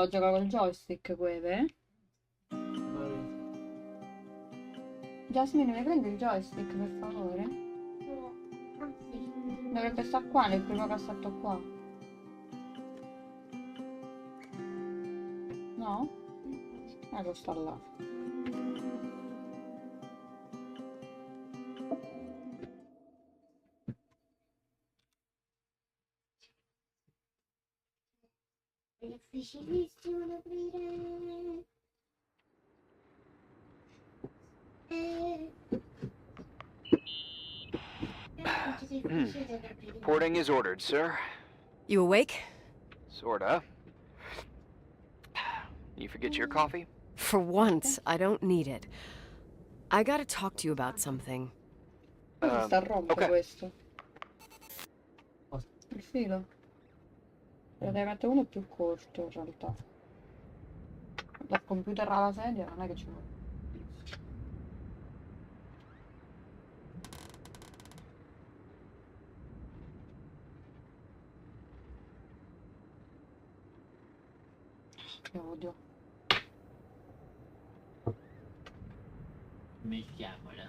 lo gioca col joystick, Queve? Jasmine, mi prendi il joystick, per favore? Ah, sì. Dovrebbe stare qua, nel primo cassetto qua. No? Ecco, sta là. È difficilissimo da aprire. Porting is ordered, sir. You awake? Sorta. You forget your coffee? For once, I don't need it. I gotta talk to you about something. Come sta a rompere ok. questo? Il filo? Praticamente uno è più corto, in realtà. Dal computer alla sedia non è che ci vuole. Che odio. Mettiamola.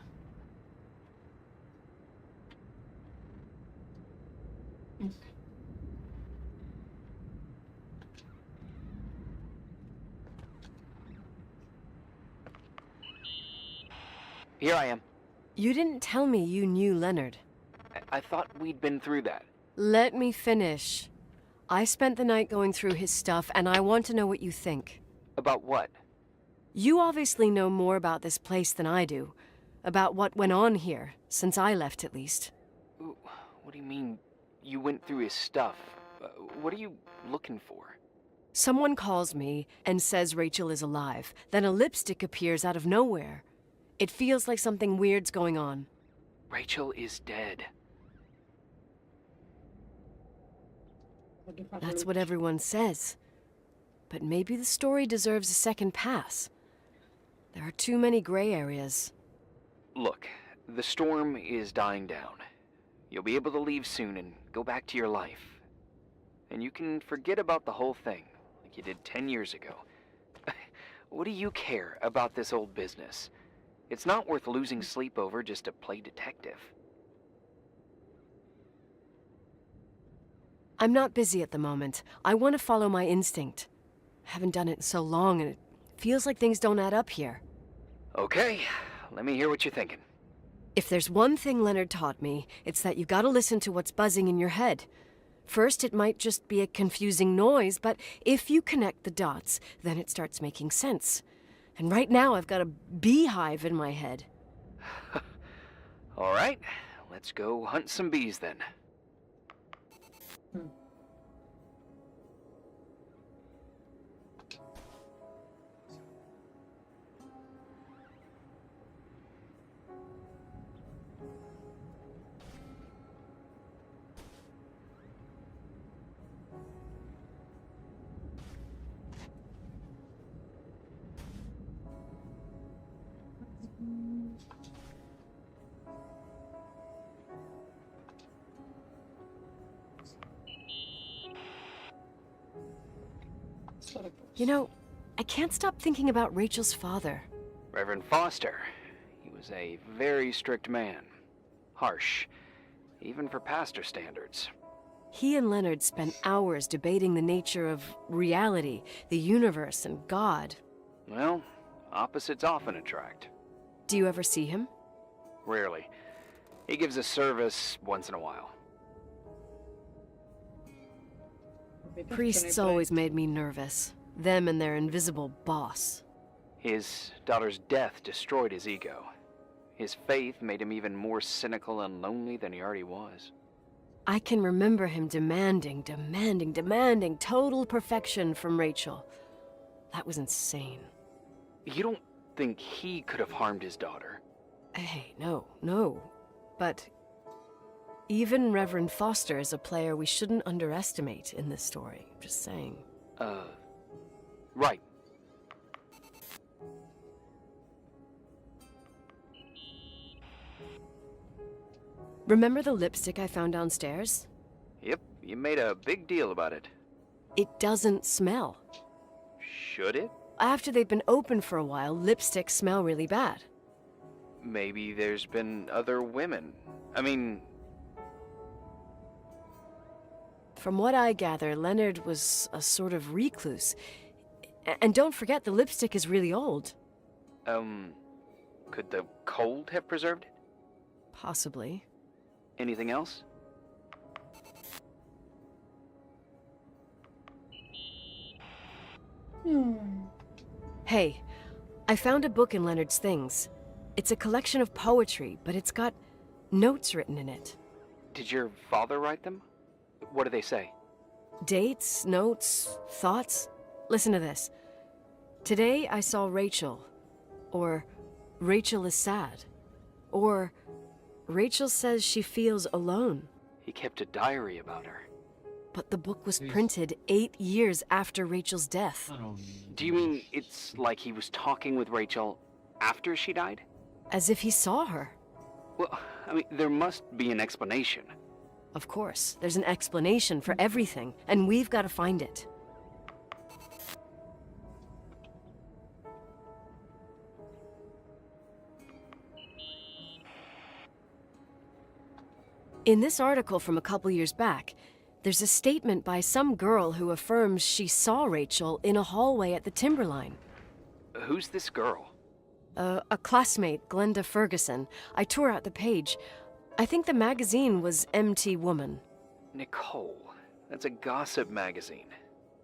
Here I am. You didn't tell me you knew Leonard. I thought we'd been through that. Let me finish. I spent the night going through his stuff, and I want to know what you think. About what? You obviously know more about this place than I do. About what went on here, since I left at least. Ooh, what do you mean, you went through his stuff? What are you looking for? Someone calls me and says Rachel is alive. Then a lipstick appears out of nowhere. It feels like something weird's going on. Rachel is dead. That's what everyone says. But maybe the story deserves a second pass. There are too many gray areas. Look, the storm is dying down. You'll be able to leave soon and go back to your life. And you can forget about the whole thing, like you did 10 years ago. What do you care about this old business? It's not worth losing sleep over just to play detective. I'm not busy at the moment. I want to follow my instinct. Haven't done it in so long, and it feels like things don't add up here. Okay, let me hear what you're thinking. If there's one thing Leonard taught me, it's that you gotta listen to what's buzzing in your head. First, it might just be a confusing noise, but if you connect the dots, then it starts making sense. And right now, I've got a beehive in my head. All right, let's go hunt some bees then. You know, I can't stop thinking about Rachel's father. Reverend Foster. He was a very strict man. Harsh, even for pastor standards. He and Leonard spent hours debating the nature of reality, the universe, and God. Well, opposites often attract. Do you ever see him? Rarely. He gives a service once in a while. Priests always made me nervous. Them and their invisible boss. His daughter's death destroyed his ego. His faith made him even more cynical and lonely than he already was. I can remember him demanding total perfection from Rachel. That was insane. You don't think he could have harmed his daughter? Hey, no. But even Reverend Foster is a player we shouldn't underestimate in this story. Just saying. Right. Remember the lipstick I found downstairs? Yep, you made a big deal about it. It doesn't smell. Should it? After they've been open for a while, lipsticks smell really bad. Maybe there's been other women. I mean... From what I gather, Leonard was a sort of recluse. And don't forget, the lipstick is really old. Could the cold have preserved it? Possibly. Anything else? Hey, I found a book in Leonard's things. It's a collection of poetry, but it's got notes written in it. Did your father write them? What do they say? Dates, notes, thoughts. Listen to this. Today I saw Rachel. Or Rachel is sad. Or Rachel says she feels alone. He kept a diary about her. But the book was printed 8 years after Rachel's death. Do you mean it's like he was talking with Rachel after she died? As if he saw her. Well, I mean, there must be an explanation. Of course, there's an explanation for everything, and we've got to find it. In this article from a couple years back, there's a statement by some girl who affirms she saw Rachel in a hallway at the Timberline. Who's this girl? A classmate, Glenda Ferguson. I tore out the page. I think the magazine was MT Woman. Nicole. That's a gossip magazine.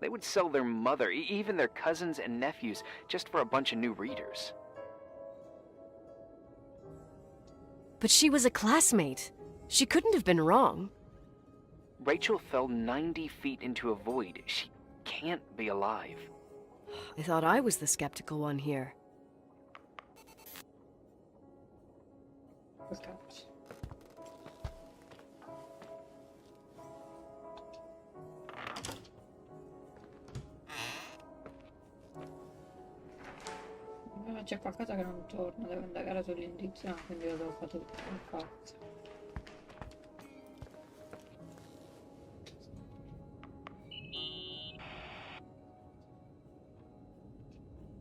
They would sell their mother, even their cousins and nephews, just for a bunch of new readers. But she was a classmate. She couldn't have been wrong. Rachel fell 90 feet into a void. She can't be alive. I thought I was the skeptical one here. C'è qualcosa che non torna, devo indagare sull'indizio, quindi lo devo fare tutto per forza.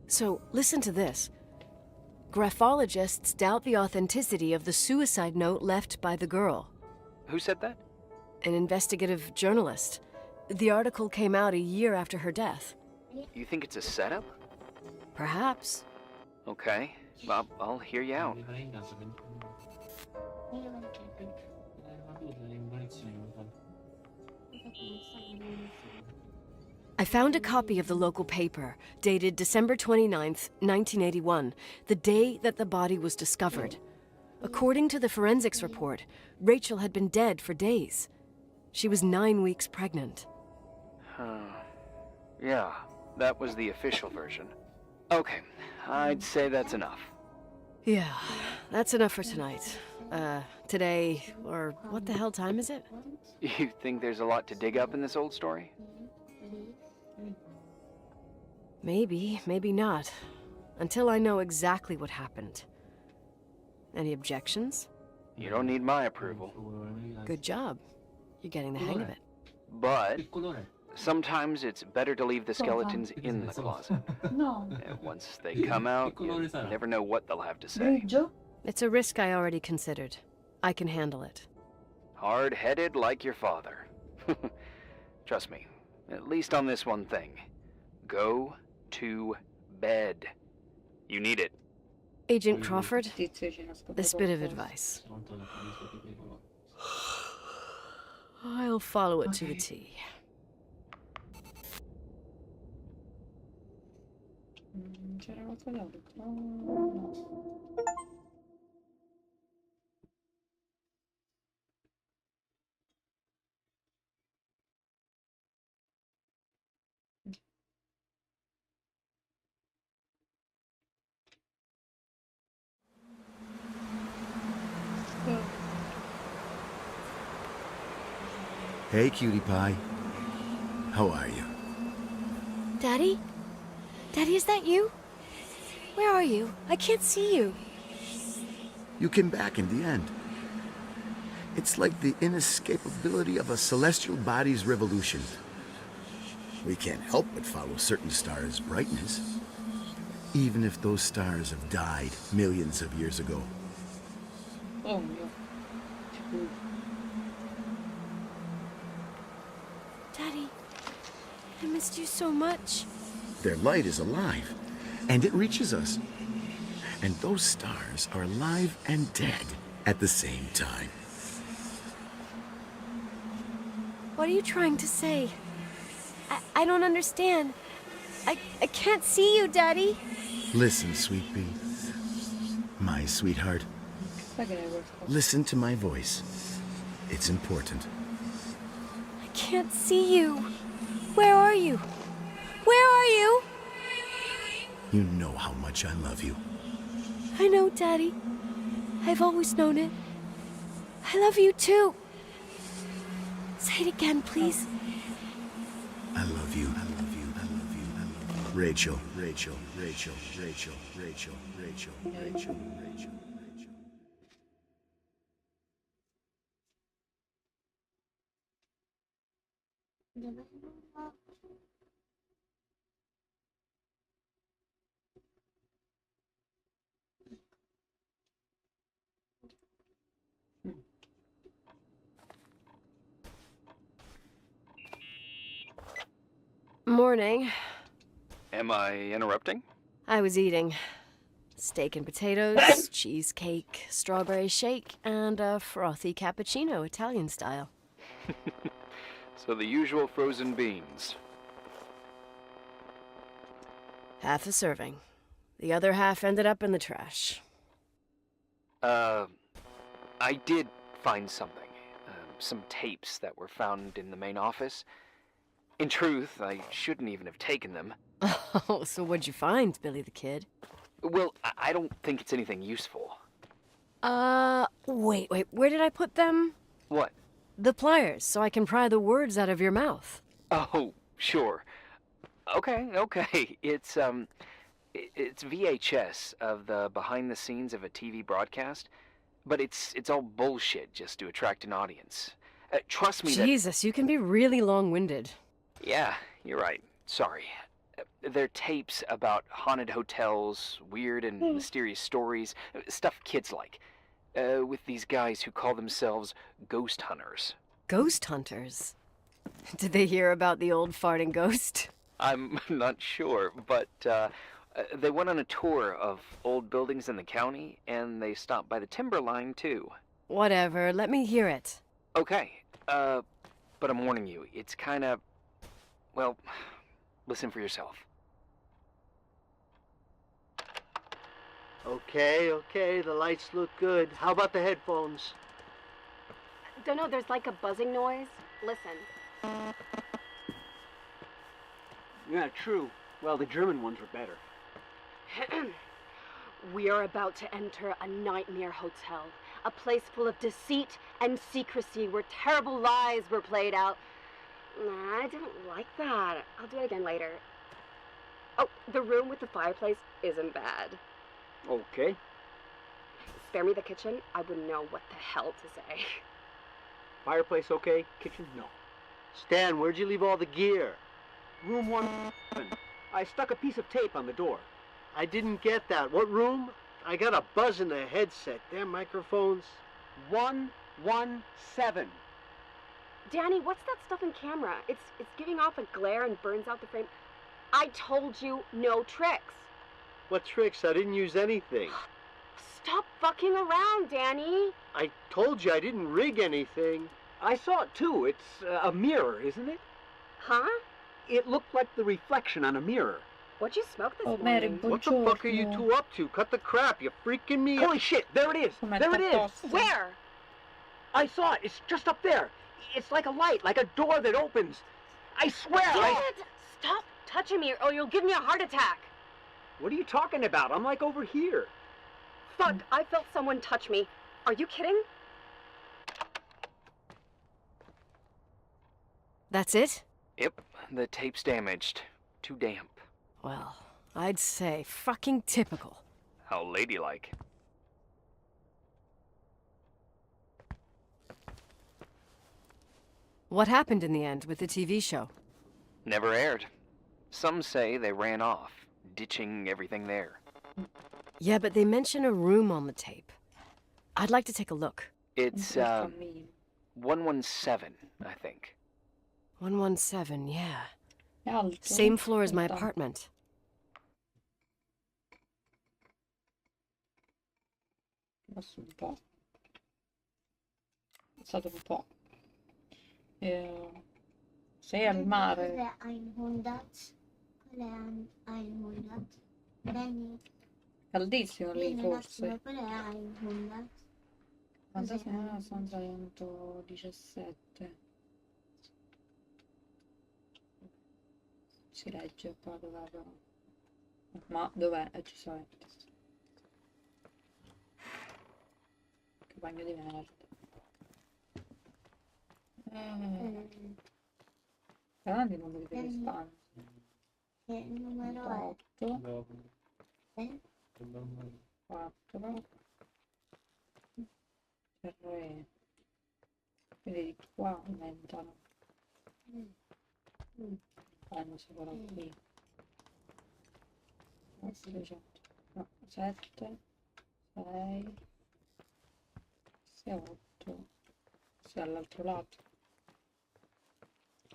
So, listen to this. Graphologists doubt the authenticity of the suicide note left by the girl. Who said that? An investigative journalist. The article came out a year after her death. You think it's a setup? Perhaps. Okay, I'll hear you out. I found a copy of the local paper, dated December 29th, 1981, the day that the body was discovered. According to the forensics report, Rachel had been dead for days. She was 9 weeks pregnant. Yeah, that was the official version. Okay, I'd say that's enough. Yeah, that's enough for tonight. Today, or what the hell time is it? You think there's a lot to dig up in this old story? Maybe, maybe not. Until I know exactly what happened. Any objections? You don't need my approval. Good job. You're getting the hang of it. But sometimes it's better to leave the skeletons in the closet. No. And once they come out, you never know what they'll have to say. Grigio? It's a risk I already considered. I can handle it. Hard-headed like your father. Trust me, at least on this one thing. Go to bed. You need it. Agent Crawford, Tizio ci nasconde this bit of qualcosa. advice. I'll follow it to the T. C'era qualcos'altro? No. Hey, cutie pie. How are you? Daddy? Daddy, is that you? Where are you? I can't see you. You came back in the end. It's like the inescapability of a celestial body's revolution. We can't help but follow certain stars' brightness, even if those stars have died millions of years ago. Oh mio. Scusa. Daddy, I missed you so much. Their light is alive, and it reaches us. And those stars are alive and dead at the same time. What are you trying to say? I don't understand. I can't see you, Daddy. Listen, sweet pea. My sweetheart. Sai che ne questo? Listen to my voice. It's important. I can't see you. Where are you? Where are you? You know how much I love you. I know, Daddy. I've always known it. I love you too. Say it again, please. I love you. I love you. I love you. I love you. Rachel. Rachel. Rachel. Rachel. Rachel. Rachel. Rachel. Rachel. Morning. Am I interrupting? I was eating steak and potatoes, cheesecake, strawberry shake, and a frothy cappuccino, Italian style. So the usual frozen beans. Half a serving. The other half ended up in the trash. I did find something. Some tapes that were found in the main office. In truth, I shouldn't even have taken them. Oh, so what'd you find, Billy the Kid? Well, I don't think it's anything useful. Wait, where did I put them? What? The pliers, so I can pry the words out of your mouth. Oh, sure. Okay. It's VHS of the behind the scenes of a TV broadcast, but it's all bullshit just to attract an audience. Trust me Jesus, you can be really long-winded. Yeah, you're right. Sorry. They're tapes about haunted hotels, weird and mysterious stories, stuff kids like. With these guys who call themselves ghost hunters. Ghost hunters? Did they hear about the old farting ghost? I'm not sure, but they went on a tour of old buildings in the county, and they stopped by the timberline, too. Whatever, let me hear it. Okay, but I'm warning you, it's kinda... Well, listen for yourself. Okay, the lights look good. How about the headphones? Don't know, there's like a buzzing noise. Listen. Yeah, true. Well, the German ones were better. We are about to enter a nightmare hotel. A place full of deceit and secrecy where terrible lies were played out. Nah, I don't like that. I'll do it again later. Oh, the room with the fireplace isn't bad. Okay. Spare me the kitchen. I wouldn't know what the hell to say. Fireplace okay? Kitchen no. Stan, where'd you leave all the gear? Room 1. I stuck a piece of tape on the door. I didn't get that. What room? I got a buzz in the headset. Damn microphones. 117. Danny, what's that stuff in camera? It's giving off a glare and burns out the frame. I told you no tricks. What tricks? I didn't use anything. Stop fucking around, Danny. I told you I didn't rig anything. I saw it too. It's a mirror, isn't it? Huh? It looked like the reflection on a mirror. What'd you smoke this Oh, morning? Mary, What the fuck are you two up to? Cut the crap. You're freaking me out. Holy shit, there it is. There it is. Where? I saw it. It's just up there. It's like a light, like a door that opens. I swear. Dad! Stop touching me or you'll give me a heart attack. What are you talking about? I'm like over here. Fuck, I felt someone touch me. Are you kidding? That's it? Yep, the tape's damaged. Too damp. Well, I'd say fucking typical. How ladylike. What happened in the end with the TV show? Never aired. Some say they ran off, ditching everything there. Yeah, but they mention a room on the tape. I'd like to take a look. It's, Un cammino. 117, I think. 117, yeah. È alto. Same floor as my Aspetta. apartment. Passo un po'. È stato un po'. Sei al mare. Cos'è 100? Qual è 100? Prendi. Caldissimo lì Vieni un forse. attimo, qual è 100? Fantasia nella stanza 117. Si legge qua dov'è però. Ma dov'è? Giustamente. Che bagno di merda. Grandi numeri delle stanze. Che numero è? 8, Eh? 4, 3. Quindi di qua aumentano. Fanno solo qui. 7, 6, 8. Sì, all'altro lato.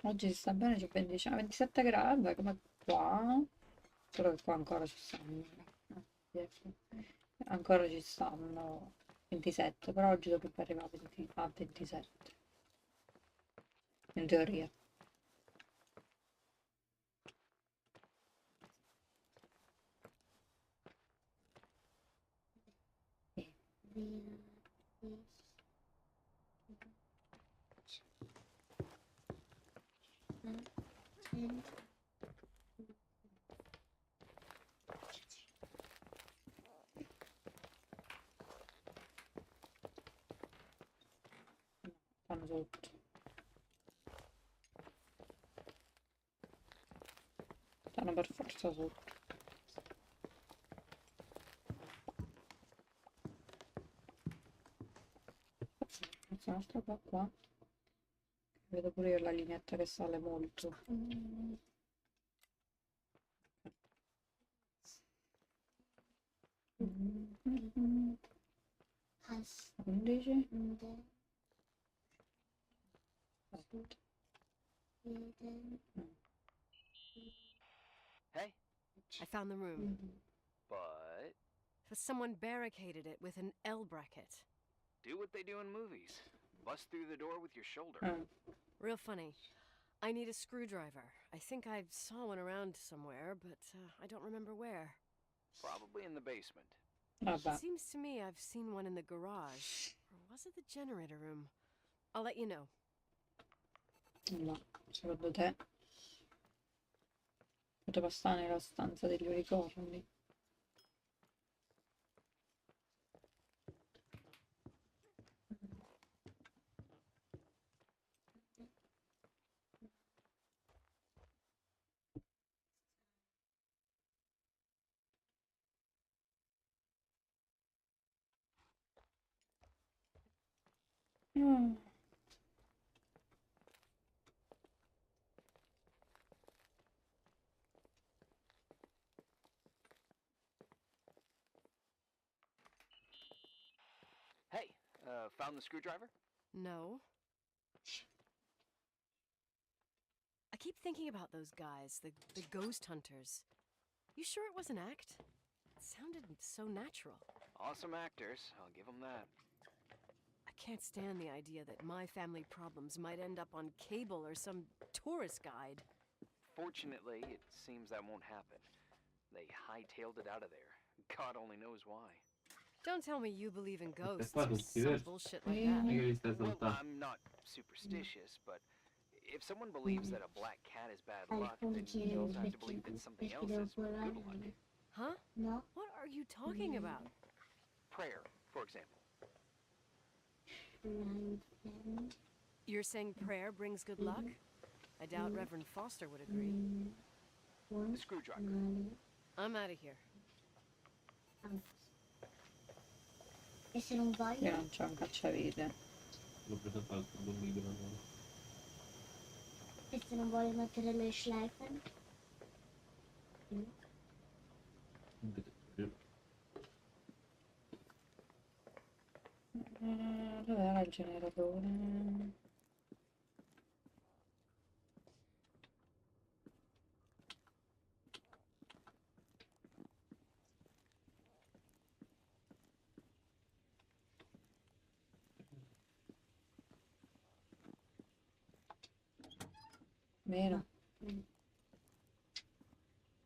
Oggi si sta bene, c'è 27 gradi, come qua. Però che qua ancora ci stanno. Ancora ci stanno 27, però oggi dovrebbe arrivare a 27. In teoria. Fanno sotto. Stanno per forza sotto. Questa nostra qua. Vedo pure io la lineetta che sale molto. 11. Hey, I found the room. but But someone barricaded it with an L bracket. do what they do in movies. Bust through the door with your shoulder. Real funny. I need a screwdriver. I think I saw one around somewhere, but I don't remember where. Probably in the basement. Vabbè. Seems to me I've seen one in the garage. Or was it the generator room? I'll let you know. No, secondo te? Poteva stare nella stanza degli unicorni. Hey, found the screwdriver? No. I keep thinking about those guys, the ghost hunters. You sure it was an act? It sounded so natural. Awesome actors, I'll give them that. I can't stand the idea that my family problems might end up on cable or some tourist guide. Fortunately, it seems that won't happen. They hightailed it out of there. God only knows why. Don't tell me you believe in ghosts qua or tutti some diversi. bullshit like that. Mica li stai Well, saltando. I'm not superstitious, but if someone believes that a black cat is bad luck, Alcuni then you also have to believe that something else is good luck. Huh? No? What are you talking about? Prayer, for example. You're saying prayer brings good luck? I doubt Reverend Foster would agree. The screwdriver. I'm out of here. E se non Io voglio? non c'è un cacciavite. L'ho preso a fare il libro. E se non vuole mettere le schleifen? Dov'era il generatore? Meno.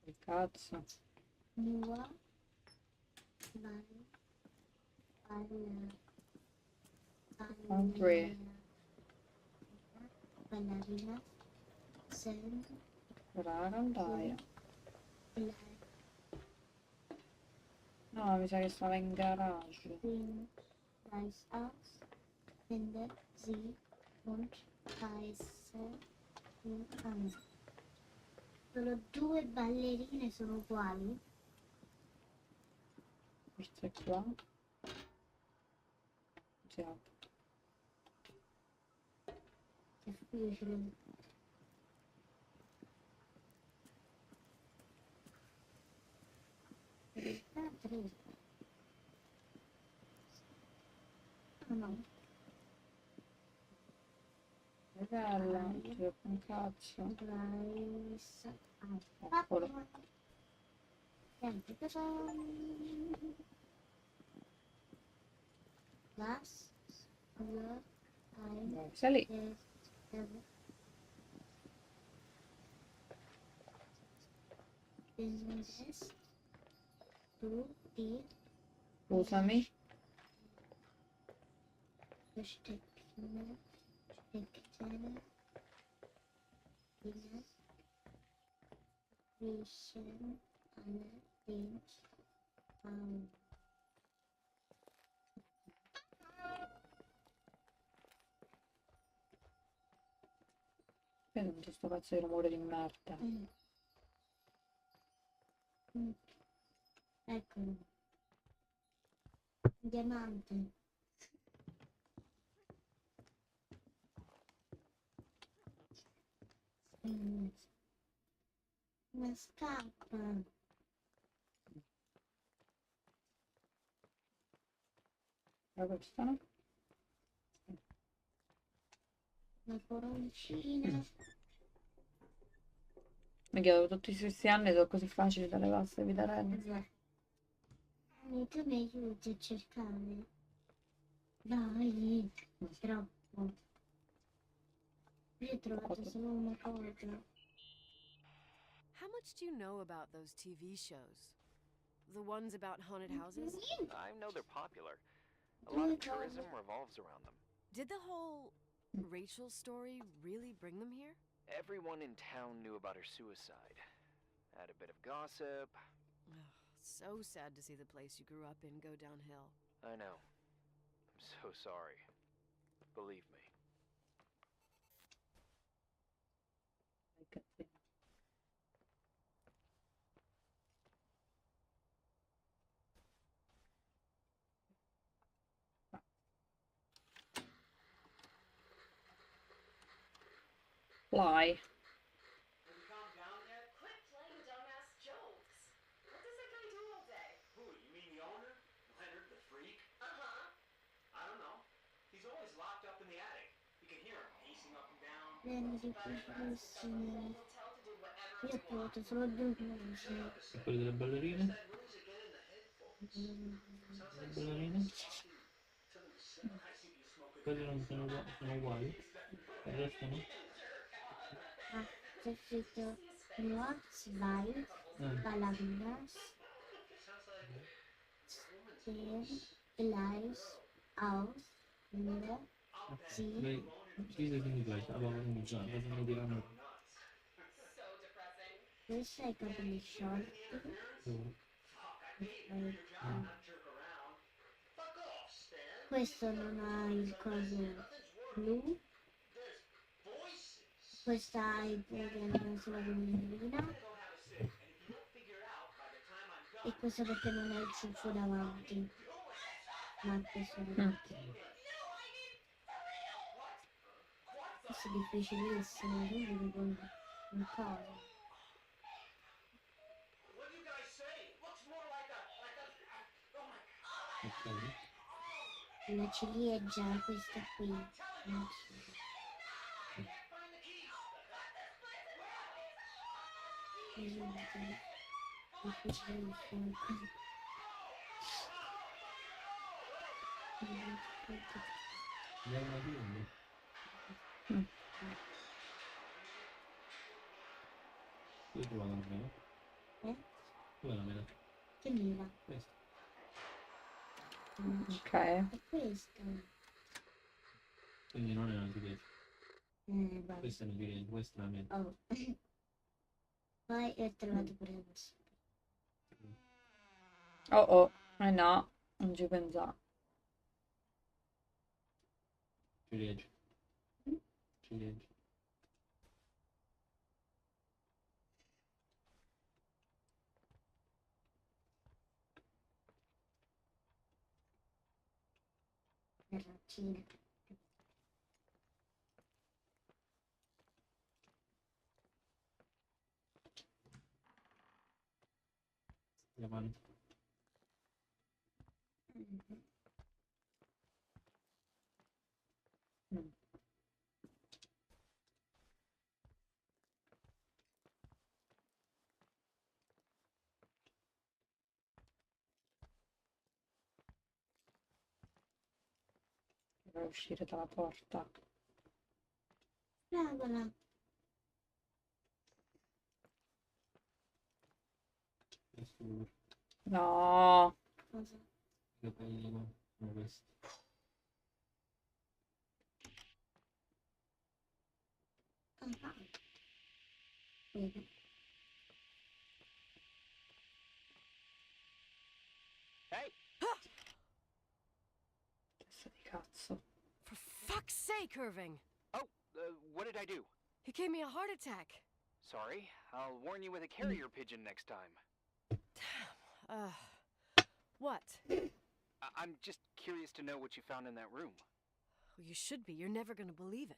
Che cazzo. Nua. Vai. Country. Ballerina. Sen. Ragandaia. Lei. No, mi sa che stava in garage. Queen. Reis aus. Finde sie und heiße ihn an. Solo 2 ballerine sono uguali? Questa è qua. Sì. Che figo ce l'ho. Tre. Oh no. Galla, c'è un cazzo. Reis. Eccolo. Niente, was für ein Sali. Business du die Scusami. Steckten Riechen allerdings an. Sento sto pezzo di rumore di merda. Eccolo. Diamante. Una scarpa. E questa no? Una coroncina. Mi chiedo tutti questi anni sono così facili da levarsi vita reale. Tu mi aiuti a cercare. Dai, troppo. Io ho trovato solo una cosa. How much do you know about those TV shows? The ones about haunted houses? I know they're popular. A lot of tourism revolves around them. Did the whole Rachel story really bring them here? Everyone in town knew about her suicide. Had a bit of gossip. Ugh, so sad to see the place you grew up in go downhill. I know. I'm so sorry. Believe me. Fly. Quit playing dumbass jokes. What does that guy do all day? Who, you mean the owner? Leonard the freak? Uh-huh. I don't know. He's always locked up in the attic. You can hear him pacing up and down. Vieni di bellissime. Io ho trovato solo 2 cose. E quelle delle ballerine? Le ballerine? Quelle non sono uguali? Il resto no? Ah, c'è scritto Nur, zwei, Ballerinas, stehen gleich aus, finde sie. Beh, diese sind gleich, aber warum già? Cosa ne diranno? Questa ha i capelli sciolti. Questo non ha il coso blu. Questa ha il pugno sulla gonnellina. E questo perché non ha il ciuffo davanti. Ma questo davanti. Questo è difficilissimo, io mi dico un caso. Ok. Una ciliegia, questa qui. Una ciliegia. Difficilissimo. Andiamo a dirlo. Io ho trovato la mela. Dov'è la mela? Che mela? Questa. Ok. È questa. Quindi non è una ciliegia. Vabbè. Questa è una ciliegia, questa è la mela. Oh. Poi ho trovato pure questo. Oh oh, eh no, non ci pensavo. Ciliegia. Ciliegia. Raccina. La mano. Per uscire dalla porta. Fragola. Questo No, Cosa? i capelli qua. No, questo. Ah. Vedi. Hey! testa di cazzo. For fuck's sake, Irving! Oh, what did I do? He gave me a heart attack. Sorry. I'll warn you with a carrier pigeon next time. What? I'm just curious to know what you found in that room. Well, you should be. You're never gonna believe it.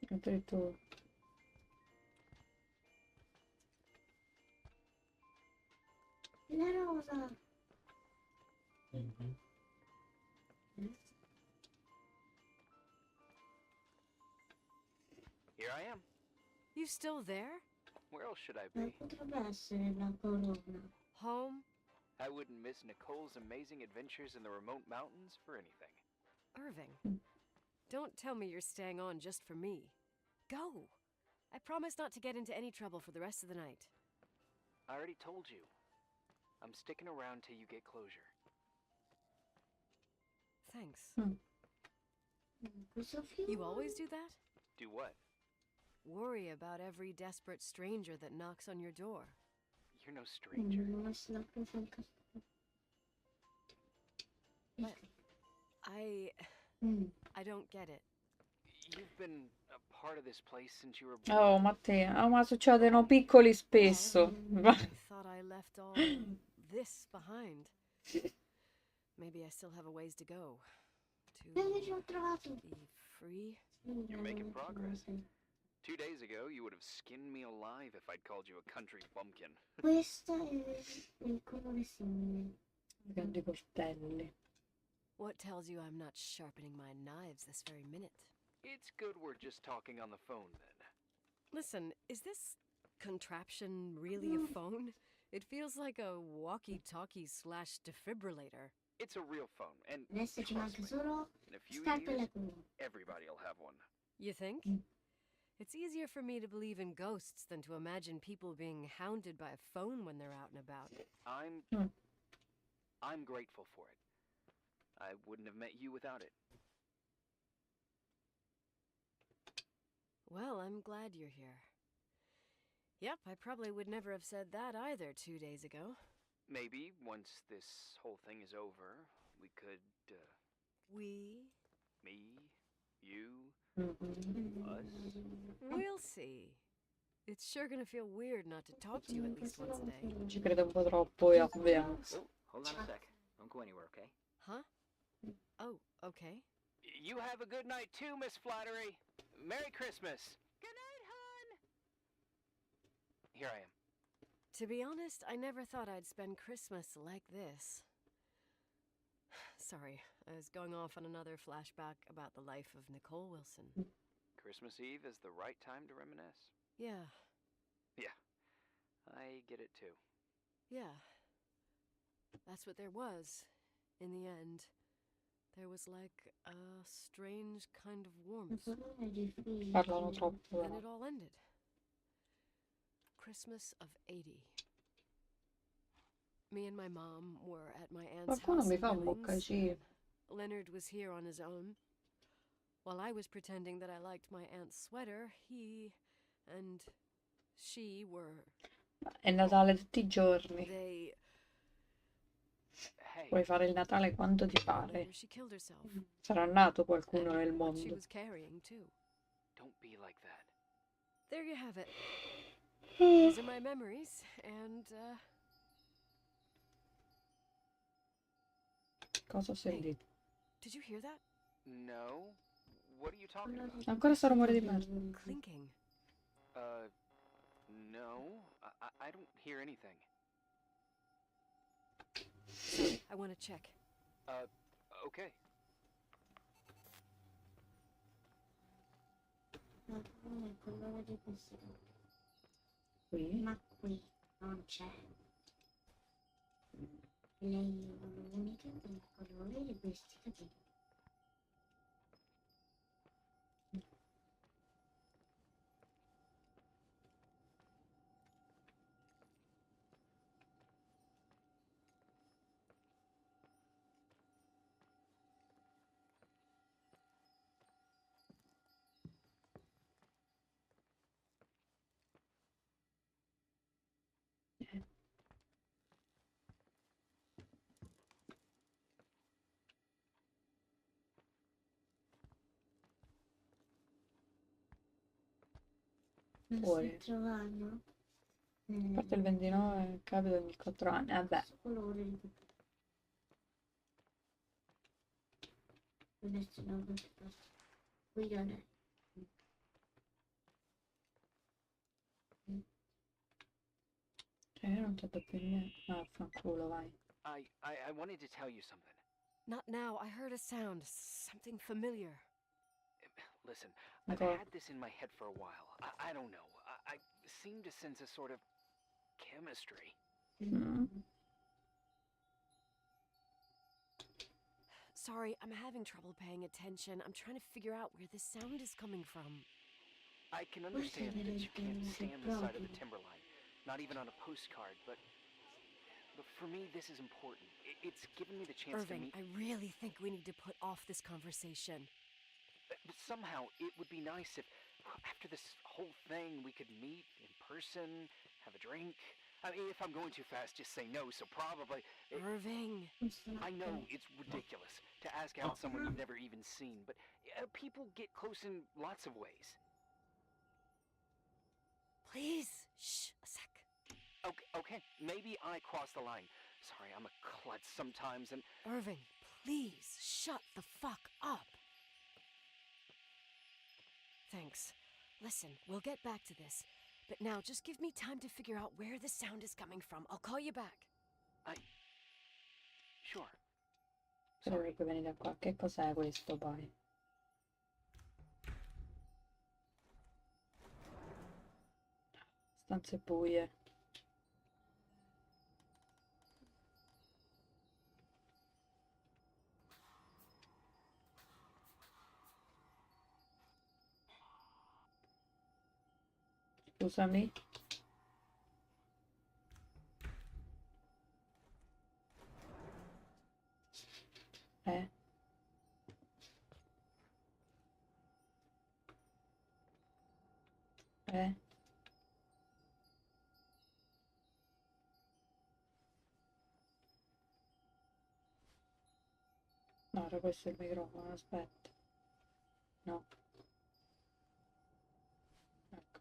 Addirittura. La rosa. Mhm. Here I am. You still there? Where else should I Ma be? potrebbe essere la corona. Home? I wouldn't miss Nicole's amazing adventures in the remote mountains for anything. Irving, don't tell me you're staying on just for me. Go! I promise not to get into any trouble for the rest of the night. I already told you. I'm sticking around till you get closure. Thanks. Questo fiume. You always do that? Do what? Worry about every desperate stranger that knocks on your door. You're no stranger. Non ho messo la presa in casa. I don't get it. You've been a part of this place since you were Oh, born. Matteo, ma succedono piccoli spesso. I thought I left all this behind. Maybe I still have a ways to go. Ci ho trovato. To be free. You're making progress. 2 days ago, you would have skinned me alive if I'd called you a country bumpkin. Questo è il colore simile. Grandi coltelli. What tells you I'm not sharpening my knives this very minute? It's good we're just talking on the phone, then. Listen, is this contraption really a phone? It feels like a walkie-talkie / defibrillator. It's a real phone, and Adesso ci trust manca me, solo in a few scarpe e la years, coda. everybody'll have one. You think? It's easier for me to believe in ghosts than to imagine people being hounded by a phone when they're out and about. I'm grateful for it. I wouldn't have met you without it. Well, I'm glad you're here. Yep, I probably would never have said that either 2 days ago. Maybe once this whole thing is over, we could, We? me, you, Mhm. us. We'll see. It's sure gonna feel weird not to talk to you at least once a day. Ci credo un po' troppo, io vediamo. Oh, hold on a sec. Don't go anywhere, okay? Huh? Oh, okay. You have a good night too, Miss Flattery. Merry Christmas. Good night, hon. Here I am. To be honest, I never thought I'd spend Christmas like this. Sorry, I was going off on another flashback about the life of Nicole Wilson. Christmas Eve is the right time to reminisce. Yeah, Yeah, I get it too. yeah. That's what there was, in the end. There was like a strange kind of warmth. Parlano troppo. And it all ended. Christmas of '80. Me and my mom were at my aunt's Qualcuno house mi in fa un Billings. boccacino. Leonard was here on his own. While I was pretending that I liked my aunt's sweater, he and she were... È Natale tutti i giorni. They... Hey, Puoi fare il Natale quando ti pare. Later she killed herself. Sarà nato qualcuno nel And what she mondo. was carrying, too. don't be like that. There you have it. These are my memories, and, Cosa ho sentito? did you hear that? No? What are you talking about? Ancora sto rumore di merda. Clinking. No. I don't hear anything. Sorry, I want to check. Okay. Qui? Ma qui non c'è. Lei è l'unica con il colore di questi capelli. Lo Fuori. stai trovando? A parte il 29 capita ogni 4 anni. Vabbè. Questo colore di capelli. Adesso no, questo. Qui non è. Non c'è più niente. No, fanculo, vai. I wanted to tell you something. Not now. I heard a sound. Something familiar. Listen, I've Okay. had this in my head for a while. I don't know. I seem to sense a sort of chemistry. Mm. Sorry, I'm having trouble paying attention. I'm trying to figure out where this sound is coming from. I can understand that you can't stand the sight of the timberline, not even on a postcard, but for me, this is important. It's given me the chance to Irving, meet... I really think we need to put off this conversation. But somehow, it would be nice if, after this whole thing, we could meet in person, have a drink. I mean, if I'm going too fast, just say no, so probably... Irving! I know it's ridiculous to ask out someone you've never even seen, but people get close in lots of ways. Please! Shh, a sec. Okay, maybe I crossed the line. Sorry, I'm a klutz sometimes, and... Irving, please, shut the fuck up! Thanks. Listen, we'll get back to this. But now, just give me time to figure out where the sound is coming from. I'll call you back. Sure. Credo che venite qua. Che cos'è questo poi? Stanze buie. Scusami. Eh? Eh? No, era questo il microfono, aspetta. No. Ecco.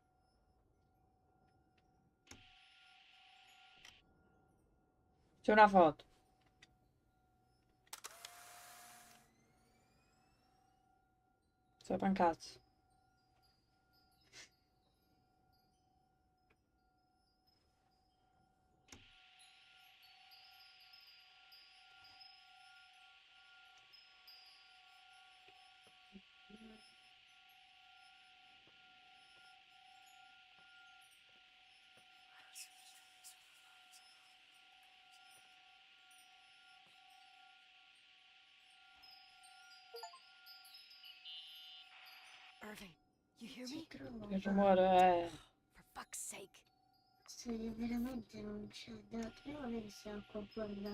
C'è una foto. Sopra un cazzo. Irving, you hear me? Il rumore è... For fuck's sake. Se veramente non c'è, devo trovare che sia acqua quella.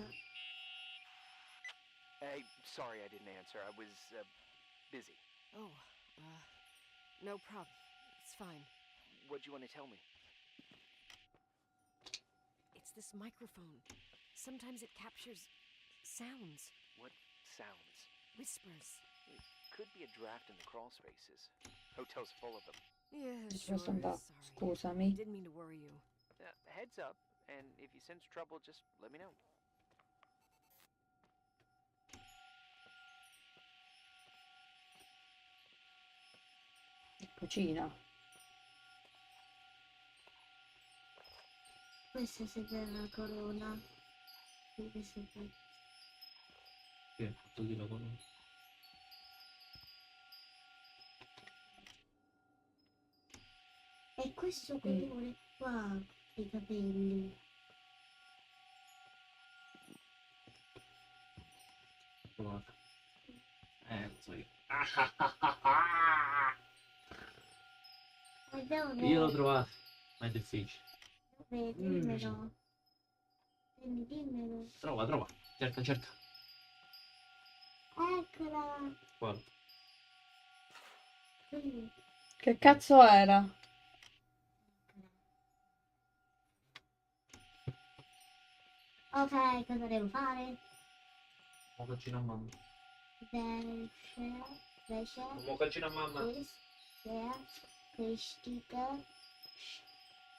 Hey, sorry I didn't answer. I was, busy. Oh, no problem. It's fine. What'd you want to tell me? It's this microphone. Sometimes it captures sounds, What sounds? whispers. It could be a draft in the crawl spaces. Hotel's full of them. Yeah, Questo sure. andà. Sorry. Scusami. Didn't mean to worry you. Heads up, and if you sense trouble, just let me know. Cucina. Questa è la corona. Questa è Che è tutto di lavoro. E questo colore qua, i capelli. Provato. Non so io. Io l'ho trovato, ma è difficile. Dimmelo. Dimmelo. Trova. Cerca. Eccola. Quale? Qui. Che cazzo era? Ok, cosa devo fare? Mocaccino a mamma. Invece. Mocaccino a mamma. Questa.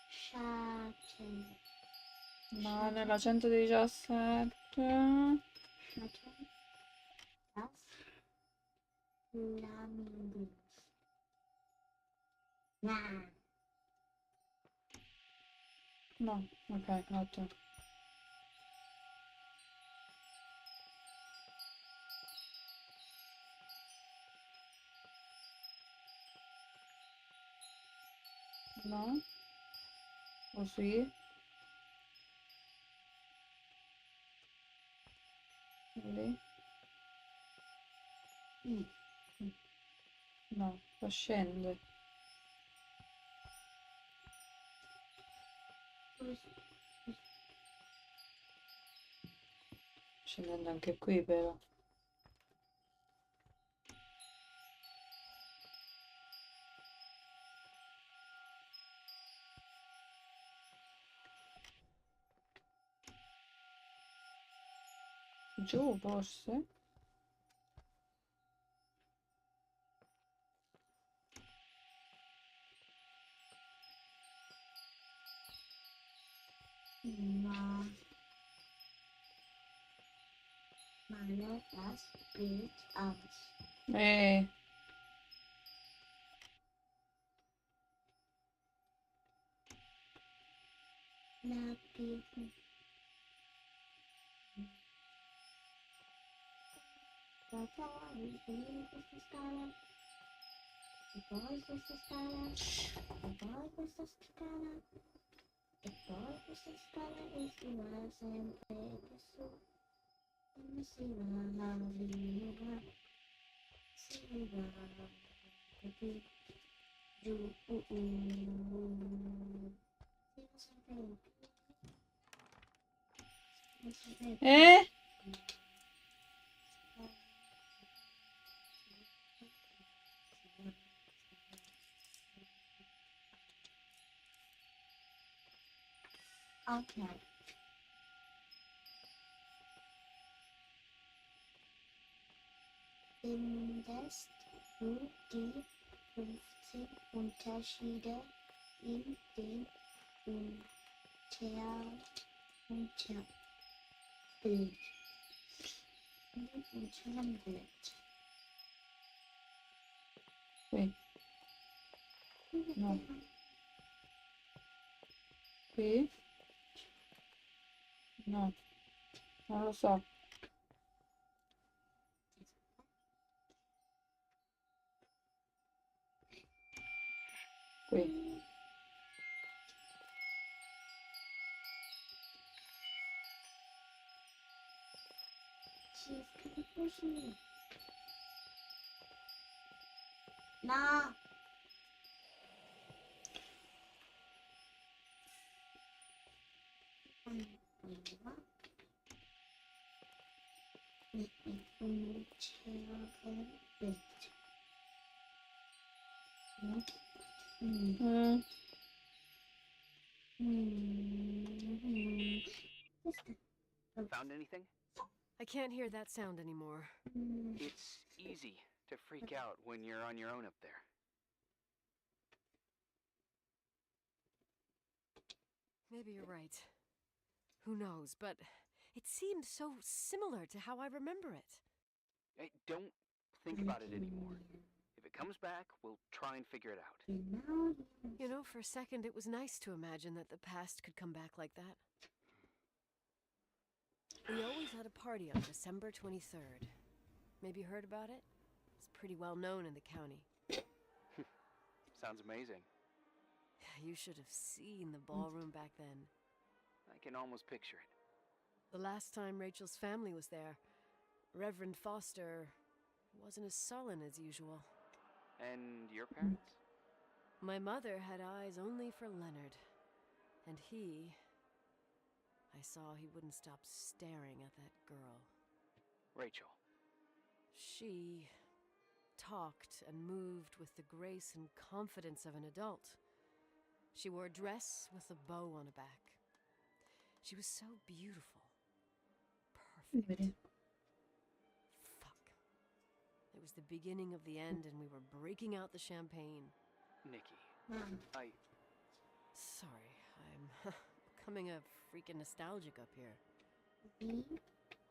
Sciacen. No, nella 117. Flamingos. Nah. No, ok, ottimo. No? O sì? Lì? No, fa scende. Scendendo anche qui però. Giù forse? No. Meine das Bild aus. La più. Poi finire questa scala. E poi questa scala. E poi questa scala. E poi questa scala e si va sempre più su. Come si va via. Si va più giù. Si va sempre più. Si va sempre più. Ok. findest du die 15 Unterschiede in dem Unterbild. Qui. No. Qui? No. Non lo so. Qui. Ci scrive così. No. Found anything? I can't hear that sound anymore. It's easy to freak out when you're on your own up there. Maybe you're right. Who knows, but it seemed so similar to how I remember it. Hey, don't think about it anymore. If it comes back, we'll try and figure it out. You know, for a second it was nice to imagine that the past could come back like that. We always had a party on December 23rd. Maybe you heard about it? It's pretty well known in the county. Sounds amazing. You should have seen the ballroom back then. I can almost picture it. The last time Rachel's family was there, Reverend Foster wasn't as sullen as usual. And your parents? My mother had eyes only for Leonard. And I saw he wouldn't stop staring at that girl. Rachel. She talked and moved with the grace and confidence of an adult. She wore a dress with a bow on her back. She was so beautiful. Perfect. Fuck. It was the beginning of the end and we were breaking out the champagne. Nikki. Sorry, I'm becoming a freaking nostalgic up here.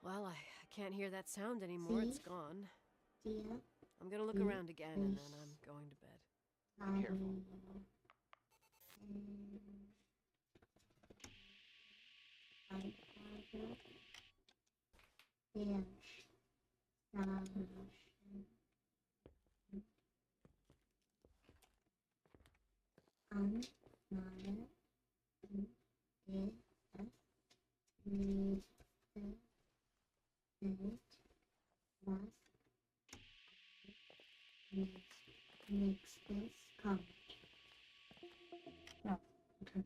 Well, I can't hear that sound anymore. It's gone. I'm gonna look around again and then I'm going to bed. Careful. Makes this count. No. Okay.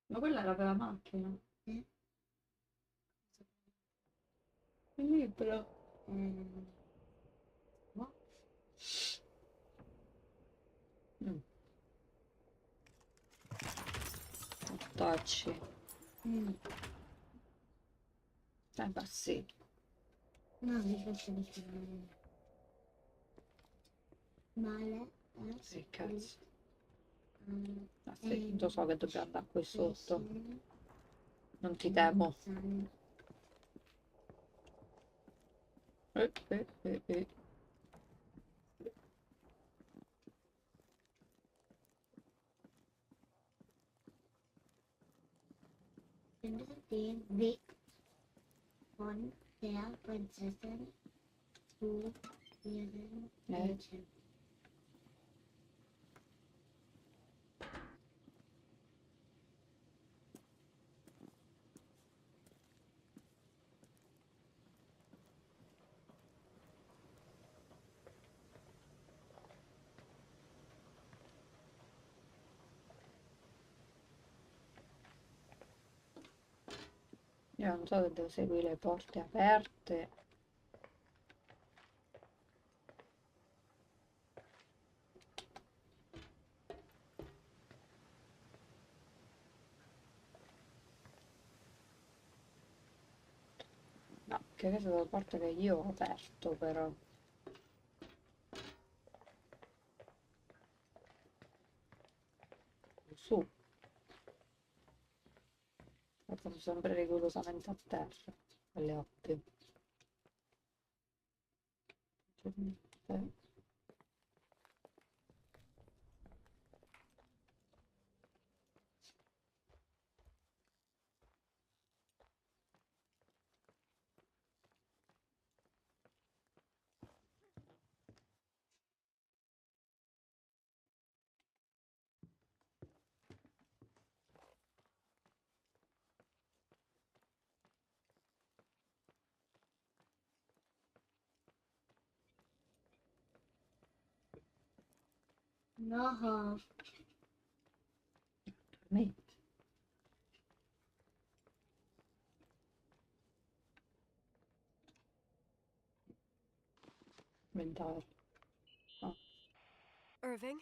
Ma quella era per la macchina. Sì. Il libro. No. Tacci. Ma sì. No, mi faccio di male. Sì, cazzo. Ah, sì, lo so che dobbiamo andare qui sotto. Non ti temo. Eh. Finde den Weg von der Prinzessin zu ihren Eltern. Io non so se devo seguire le porte aperte. Che questa è la parte che io ho aperto, però. Su. Sono sempre rigorosamente a terra, alle oppie. No. Me. Mentale. Oh. Irving?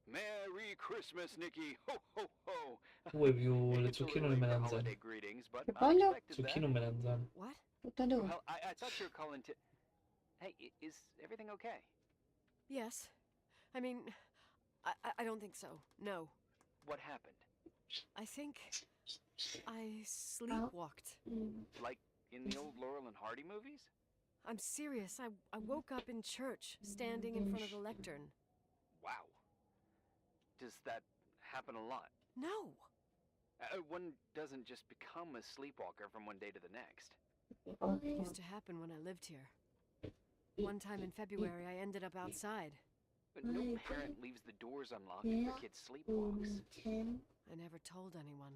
Merry Christmas, Nikki! Ho ho ho! Vuoi più le It's a zucchine o little le late for melanzane? holiday greetings, but Che voglio? unexpected Zucchine o that. melanzane? What? Tutte e due. Well, I thought you were calling to... Hey, is everything okay? Yes. I mean, I don't think so. No. What happened? I think I sleepwalked. Like in the old Laurel and Hardy movies? I'm serious. I woke up in church, standing in front of the lectern. Wow. Does that happen a lot? No. One doesn't just become a sleepwalker from one day to the next. It used to happen when I lived here. One time in February, I ended up outside. But no parent leaves the doors unlocked if their kid sleepwalks. I never told anyone.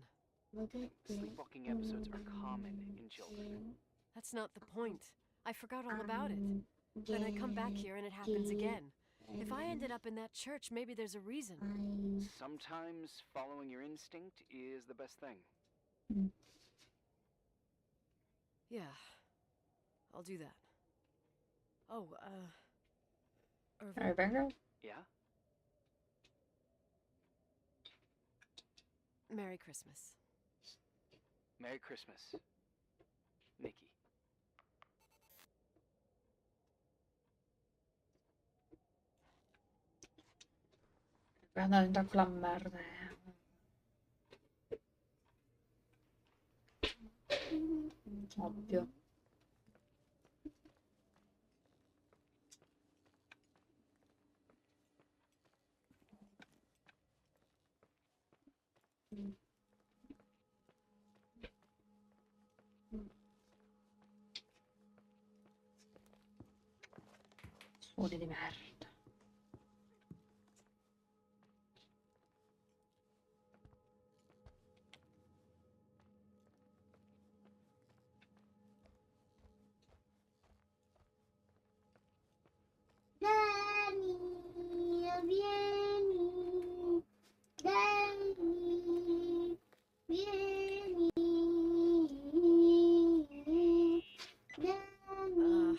Sleepwalking episodes are common in children. That's not the point. I forgot all about it. Then I come back here and it happens again. If I ended up in that church, maybe there's a reason. Sometimes following your instinct is the best thing. Yeah. I'll do that. Oh, Irving? Irving? Yeah? Merry Christmas. Merry Christmas, Nikki. Andare dentro a quella merda. Ovvio. Suoni di merda.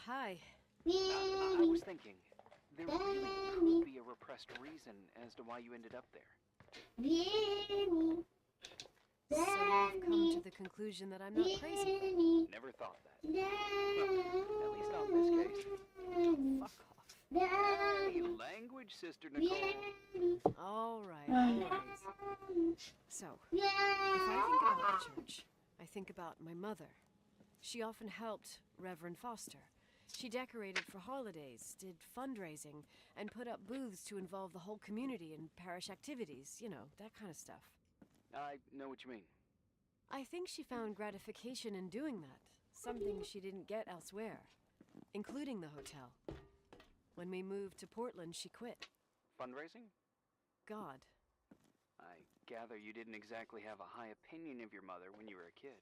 Hi. I was thinking, there really could be a repressed reason as to why you ended up there. So you've come to the conclusion that I'm not crazy. Never thought that. Well, at least not in this case. Fuck off. Hey, language, Sister Nicole. All right. So, if I think about the church, I think about my mother. She often helped Reverend Foster. She decorated for holidays, did fundraising, and put up booths to involve the whole community in parish activities, you know, that kind of stuff. I know what you mean. I think she found gratification in doing that, something she didn't get elsewhere, including the hotel. When we moved to Portland, she quit. Fundraising? God. I gather you didn't exactly have a high opinion of your mother when you were a kid.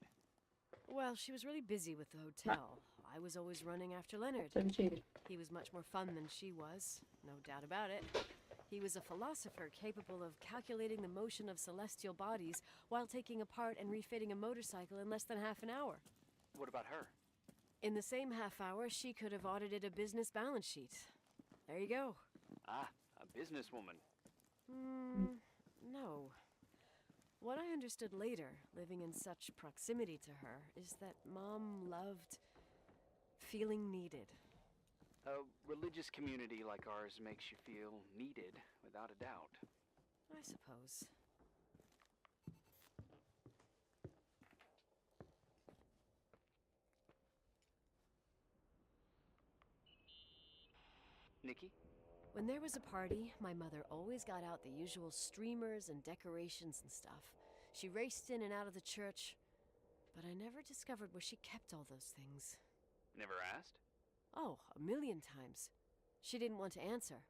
Well, she was really busy with the hotel. I was always running after Leonard. He was much more fun than she was, no doubt about it. He was a philosopher capable of calculating the motion of celestial bodies while taking apart and refitting a motorcycle in less than half an hour. What about her? In the same half hour, she could have audited a business balance sheet. There you go. Ah, a businesswoman. No. What I understood later, living in such proximity to her, is that Mom loved feeling needed. A religious community like ours makes you feel needed, without a doubt. I suppose. Nikki? When there was a party, my mother always got out the usual streamers and decorations and stuff. She raced in and out of the church, but I never discovered where she kept all those things. Never asked? Oh, a million times. She didn't want to answer.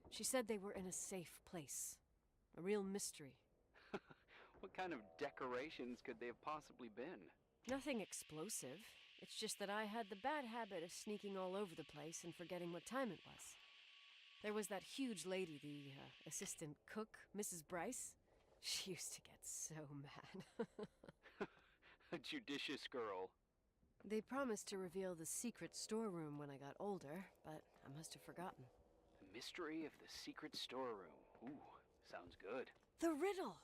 She said they were in a safe place. A real mystery. What kind of decorations could they have possibly been? Nothing explosive. It's just that I had the bad habit of sneaking all over the place and forgetting what time it was. There was that huge lady, the assistant cook, Mrs. Bryce. She used to get so mad. A judicious girl. They promised to reveal the secret storeroom when I got older, but I must have forgotten. The mystery of the secret storeroom. Ooh, sounds good. The riddle!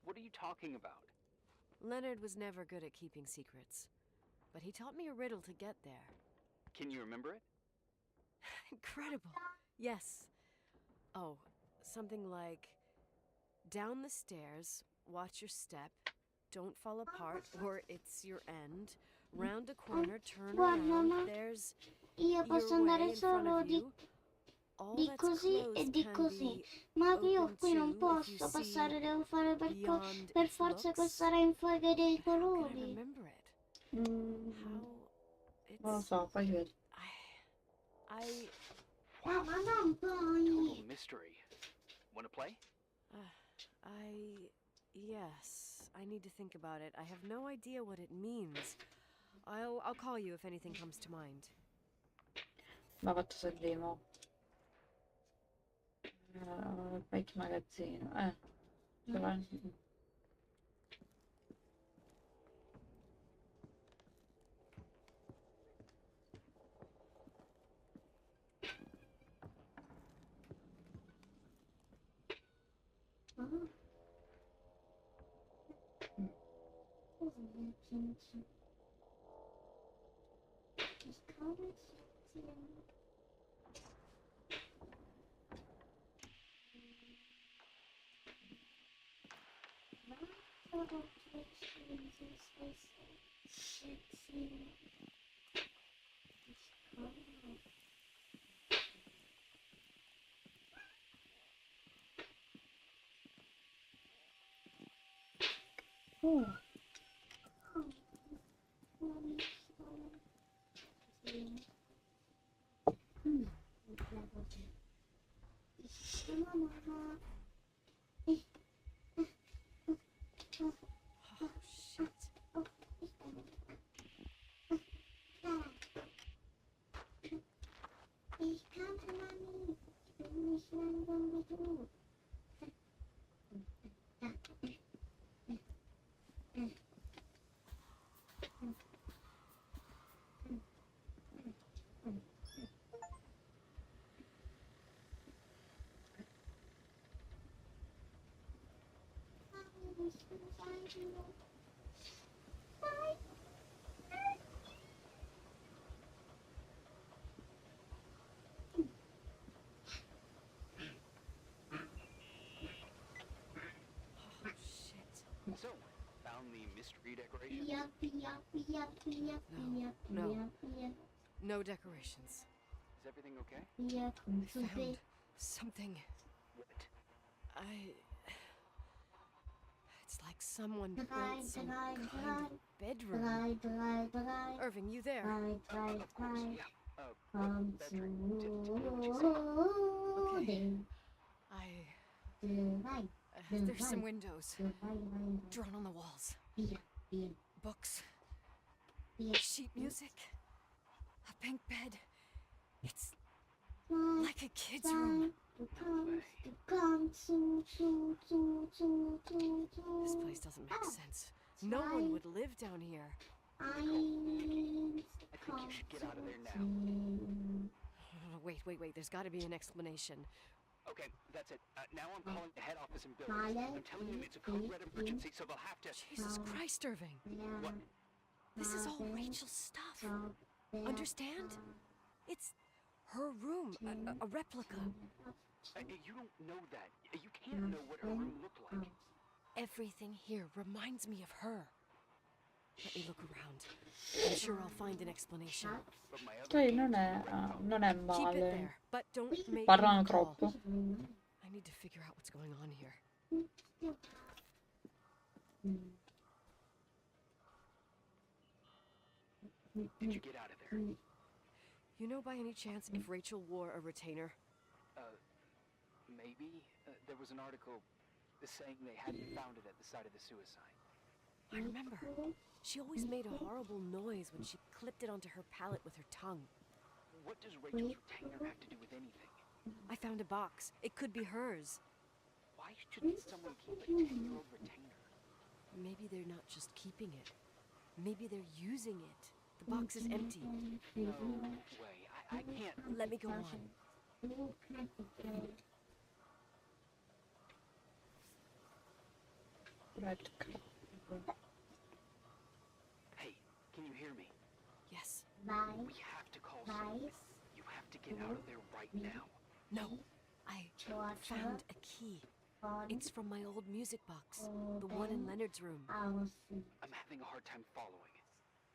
What are you talking about? Leonard was never good at keeping secrets, but he taught me a riddle to get there. Can you remember it? Incredible. Yes. Oh, something like, down the stairs, watch your step, don't fall apart or it's your end, round a corner, turn around, there's Io posso your way andare in front solo of you. All di that's così closed e di can così. be Ma io open qui non to if you posso see passare, devo fare beyond per its forza looks. questa rinfuga dei How can I colori. remember it? How Non lo so, poi vedi. I Ma non Total puoi. mystery. Wanna play? Yes, I need to think about it. I have no idea what it means. I'll call you if anything comes to mind. Ma fatto Sanremo. Vecchio magazzino. Oh, shit. Ich kannte Mami. Ich bin nicht langsam wie du. Oh, shit. So, found the mystery decorations? Yep, yep, yep, yep, yep, No. yep, yep. No decorations. Is everything okay? Yep, I found something. What? It's like someone Drei, built some drei, kind drei. of bedroom. Drei. Irving, you there? Drei, Of course, drei. yeah. Komm Bedroom. zu What you say? den drei. There's some windows Drei. drawn on the walls. Vier. Books, Vier. sheet music, a pink bed. It's Drei. like a kid's room. Du kommst zu. This place doesn't make sense. No one would live down here. I think you should get out of there now. Wait. There's got to be an explanation. Okay, that's it. Now I'm calling the head office in buildings. I'm telling them it's a code red emergency, so they'll have to... Jesus Christ, Irving. What? This is all Rachel's stuff. Understand? It's her room, a replica. You don't know that. You can't know what her room looked like. Everything here reminds me of her. Let me look around. I'm sure I'll find an explanation. But my other Cioè, non è Keep it male. there, but don't make Parlano me call. troppo. I need to figure out what's going on here. Did you get out of there? You know by any chance if Rachel wore a retainer? Maybe. There was an article saying they hadn't found it at the site of the suicide. I remember. She always made a horrible noise when she clipped it onto her palate with her tongue. What does Rachel's retainer have to do with anything? I found a box. It could be hers. Why shouldn't someone keep a 10-year-old retainer? Maybe they're not just keeping it. Maybe they're using it. The box is empty. No way. I can't. Let me go on. Red. Hey, can you hear me? Yes. We have to call someone. You have to get out of there right now. No. I found a key. It's from my old music box. The one in Leonard's room. I'm having a hard time following.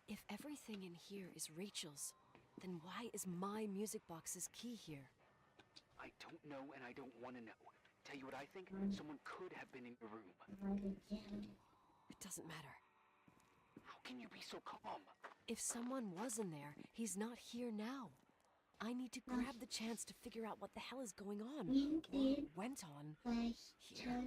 If everything in here is Rachel's, then why is my music box's key here? I don't know and I don't want to know. Tell you what I think? Someone could have been in your room. It doesn't matter. How can you be so calm? If someone was in there, he's not here now. I need to grab the chance to figure out what the hell is going on. Or went on here.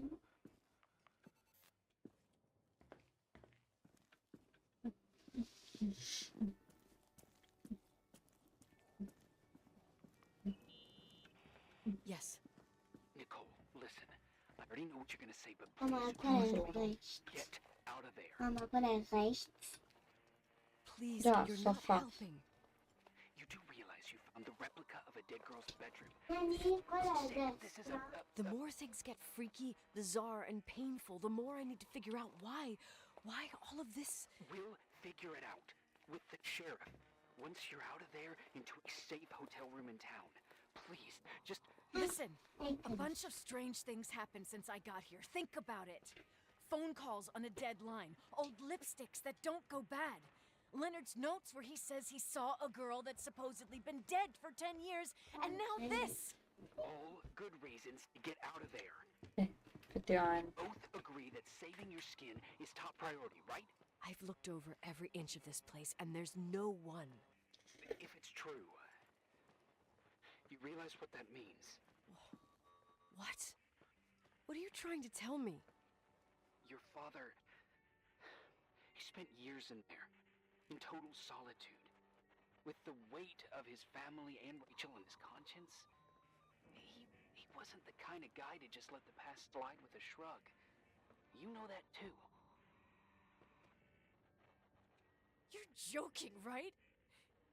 Yes. Nicole, listen. I already know what you're gonna say, but Mama, please get out of there. Mama, put it first. Please, Yeah, you're so not fast. helping. You do realize you found the replica of a dead girl's bedroom. Daddy, put Say it this is The more things get freaky, bizarre, and painful, the more I need to figure out why all of this. We'll figure it out with the sheriff. Once you're out of there, into a safe hotel room in town. Please, just Listen, a bunch of strange things happened since I got here. Think about it. Phone calls on a dead line, old lipsticks that don't go bad. Leonard's notes where he says he saw a girl that's supposedly been dead for 10 years, and now this! all good reasons to get out of there. Effettivamente. Both agree that saving your skin is top priority, right? I've looked over every inch of this place, and there's no one. If it's true, you realize what that means. What? What are you trying to tell me? Your father, he spent years in there, in total solitude, with the weight of his family and Rachel on his conscience. He wasn't the kind of guy to just let the past slide with a shrug. You know that too. You're joking, right?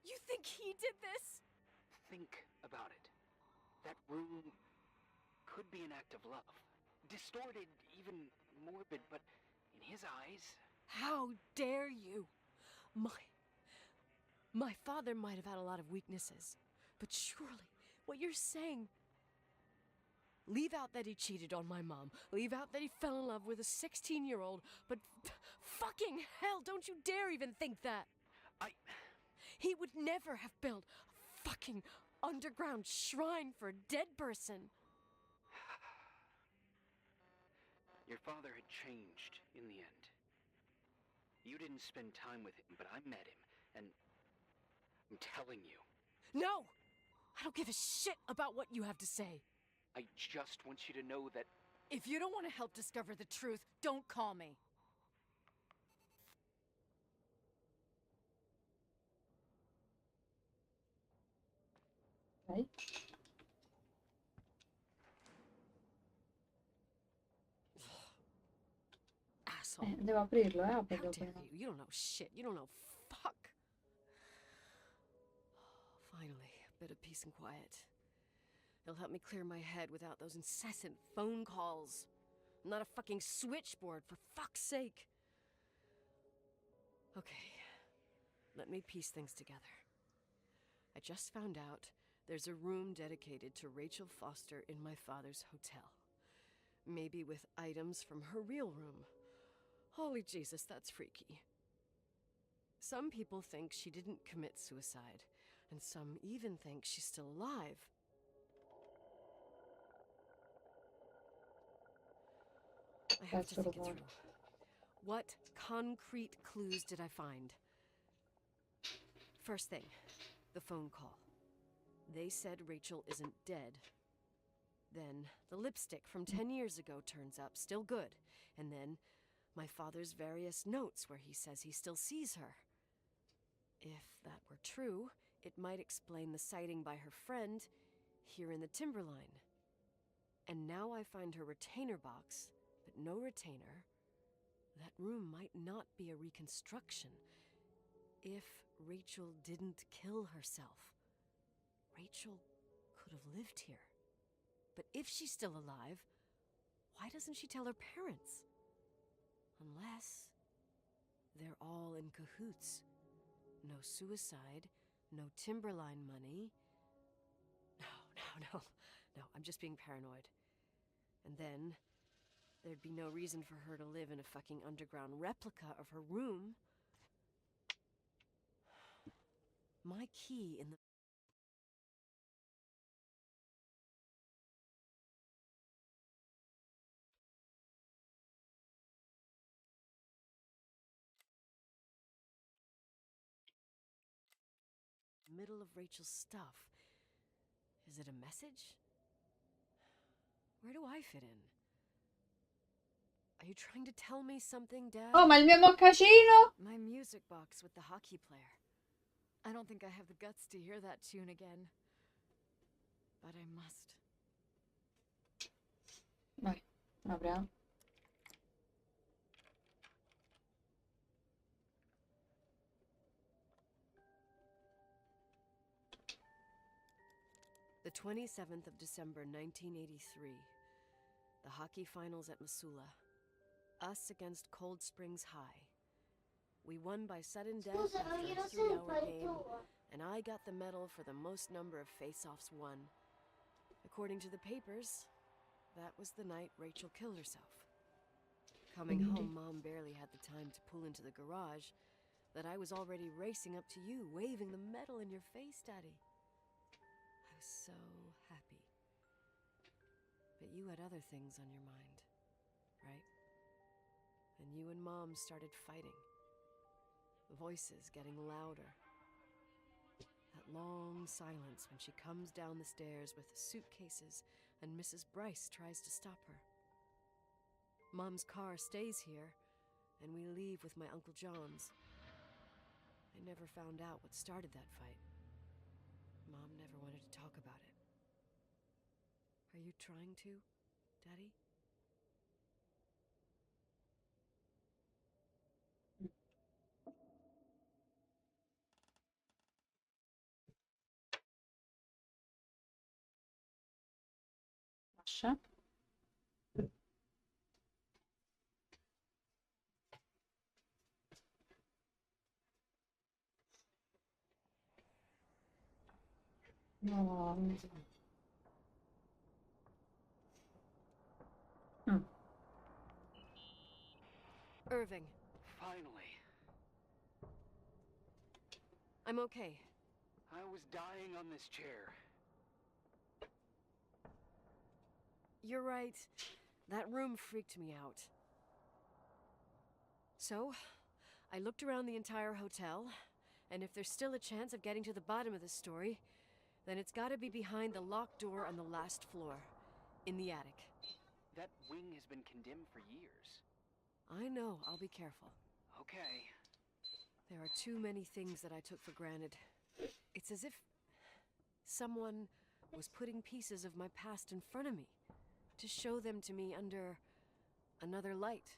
You think he did this? Think about it. That room could be an act of love. Distorted, even morbid, but in his eyes... How dare you? My father might have had a lot of weaknesses, but surely what you're saying... Leave out that he cheated on my mom. Leave out that he fell in love with a 16-year-old, but fucking hell, don't you dare even think that! He would never have built a fucking underground shrine for a dead person. Your father had changed in the end. You didn't spend time with him, but I met him, and I'm telling you. No! I don't give a shit about what you have to say. I just want you to know that... If you don't want to help discover the truth, don't call me. Ok. Asshole. Devo aprirlo, How aprirlo dare prima. you? You don't know shit. You don't know fuck. Finally, a bit of peace and quiet. It'll help me clear my head without those incessant phone calls. I'm not a fucking switchboard, for fuck's sake. Okay, let me piece things together. I just found out there's a room dedicated to Rachel Foster in my father's hotel. Maybe with items from her real room. Holy Jesus, that's freaky. Some people think she didn't commit suicide, and some even think she's still alive. I have to think it through. What concrete clues did I find? First thing, the phone call. They said Rachel isn't dead. Then the lipstick from 10 years ago turns up, still good. And then my father's various notes where he says he still sees her. If that were true, it might explain the sighting by her friend here in the timberline. And now I find her retainer box, but no retainer. That room might not be a reconstruction. If Rachel didn't kill herself, Rachel could have lived here. But if she's still alive, why doesn't she tell her parents? Unless they're all in cahoots. No suicide, no timberline money. No, I'm just being paranoid. And then there'd be no reason for her to live in a fucking underground replica of her room. My key in the middle of Rachel's stuff. Is it a message? Where do I fit in? Are you trying to tell me something, Dad? Oh, ma il mio moccasino! My music box with the hockey player. I don't think I have the guts to hear that tune again. But I must. Vai, apriamo. The 27th of December, 1983. The hockey finals at Missoula. Us against Cold Springs High. We won by sudden death after a 3-hour game, and I got the medal for the most number of face-offs won. According to the papers, that was the night Rachel killed herself. Coming home, Mom barely had the time to pull into the garage that I was already racing up to you, waving the medal in your face, Daddy. I was so happy. But you had other things on your mind, right? And you and Mom started fighting. Voices getting louder. That long silence when she comes down the stairs with the suitcases and Mrs. Bryce tries to stop her. Mom's car stays here, and we leave with my Uncle John's. I never found out what started that fight. Mom never wanted to talk about it. Are you trying to, Daddy? Lascia. No. Irving. Finally. I'm okay. I was dying on this chair. You're right. That room freaked me out. So, I looked around the entire hotel, and if there's still a chance of getting to the bottom of this story, then it's gotta be behind the locked door on the last floor, in the attic. That wing has been condemned for years. I know, I'll be careful. Okay. There are too many things that I took for granted. It's as if someone was putting pieces of my past in front of me, to show them to me under another light.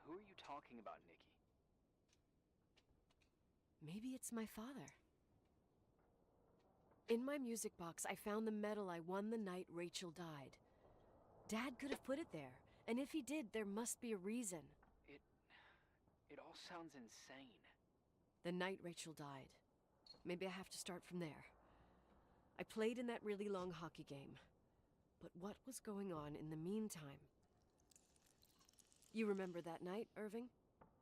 Who are you talking about, Nikki? Maybe it's my father. In my music box, I found the medal I won the night Rachel died. Dad could have put it there, and if he did, there must be a reason. It all sounds insane. The night Rachel died, Maybe I have to start from there. I played in that really long hockey game. But what was going on in the meantime? You remember that night, Irving?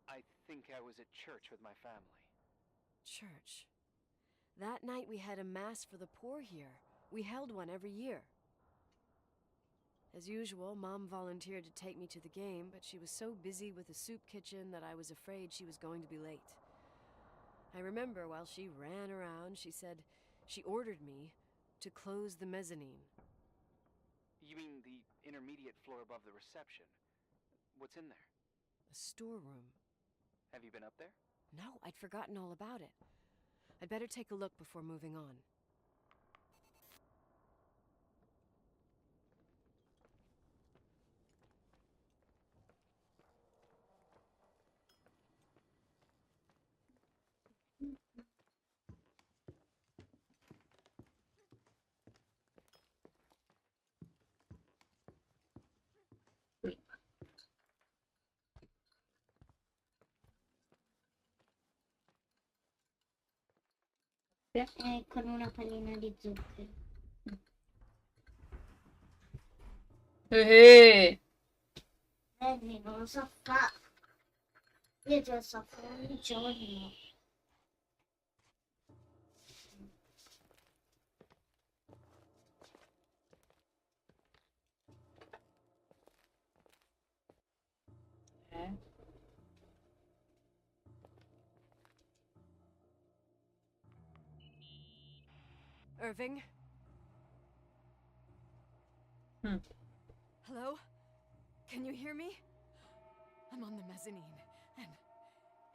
I think I was at church with my family. Church. That night we had a mass for the poor here. We held one every year. As usual, Mom volunteered to take me to the game, but she was so busy with the soup kitchen that I was afraid she was going to be late. I remember while she ran around, she said she ordered me to close the mezzanine. You mean the intermediate floor above the reception? What's in there? A storeroom. Have you been up there? No, I'd forgotten all about it. I'd better take a look before moving on. Con una pallina di zucchero. Vedi, non lo so fare. Io te lo so fare ogni giorno. Irving? Hello? Can you hear me? I'm on the mezzanine, and